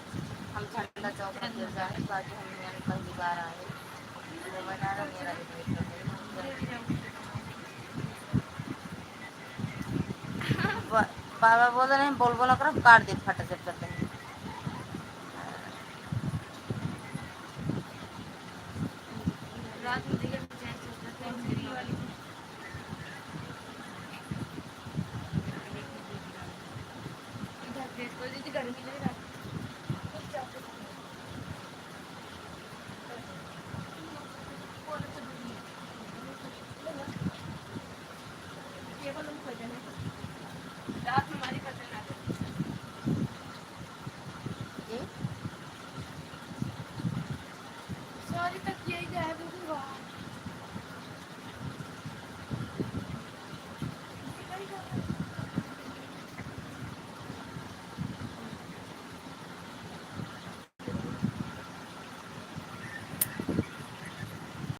A: हम ठंडा चौक पर गिर जाए बाकी हम यहाँ पहली बार आए तो बना रहा मेरा बाबा बोल रहे हैं बोल बोला कर काट दे फट से करते हैं।
B: रात में देखिए चैन वाली इधर देखो दीदी गर्मी लग रहा है।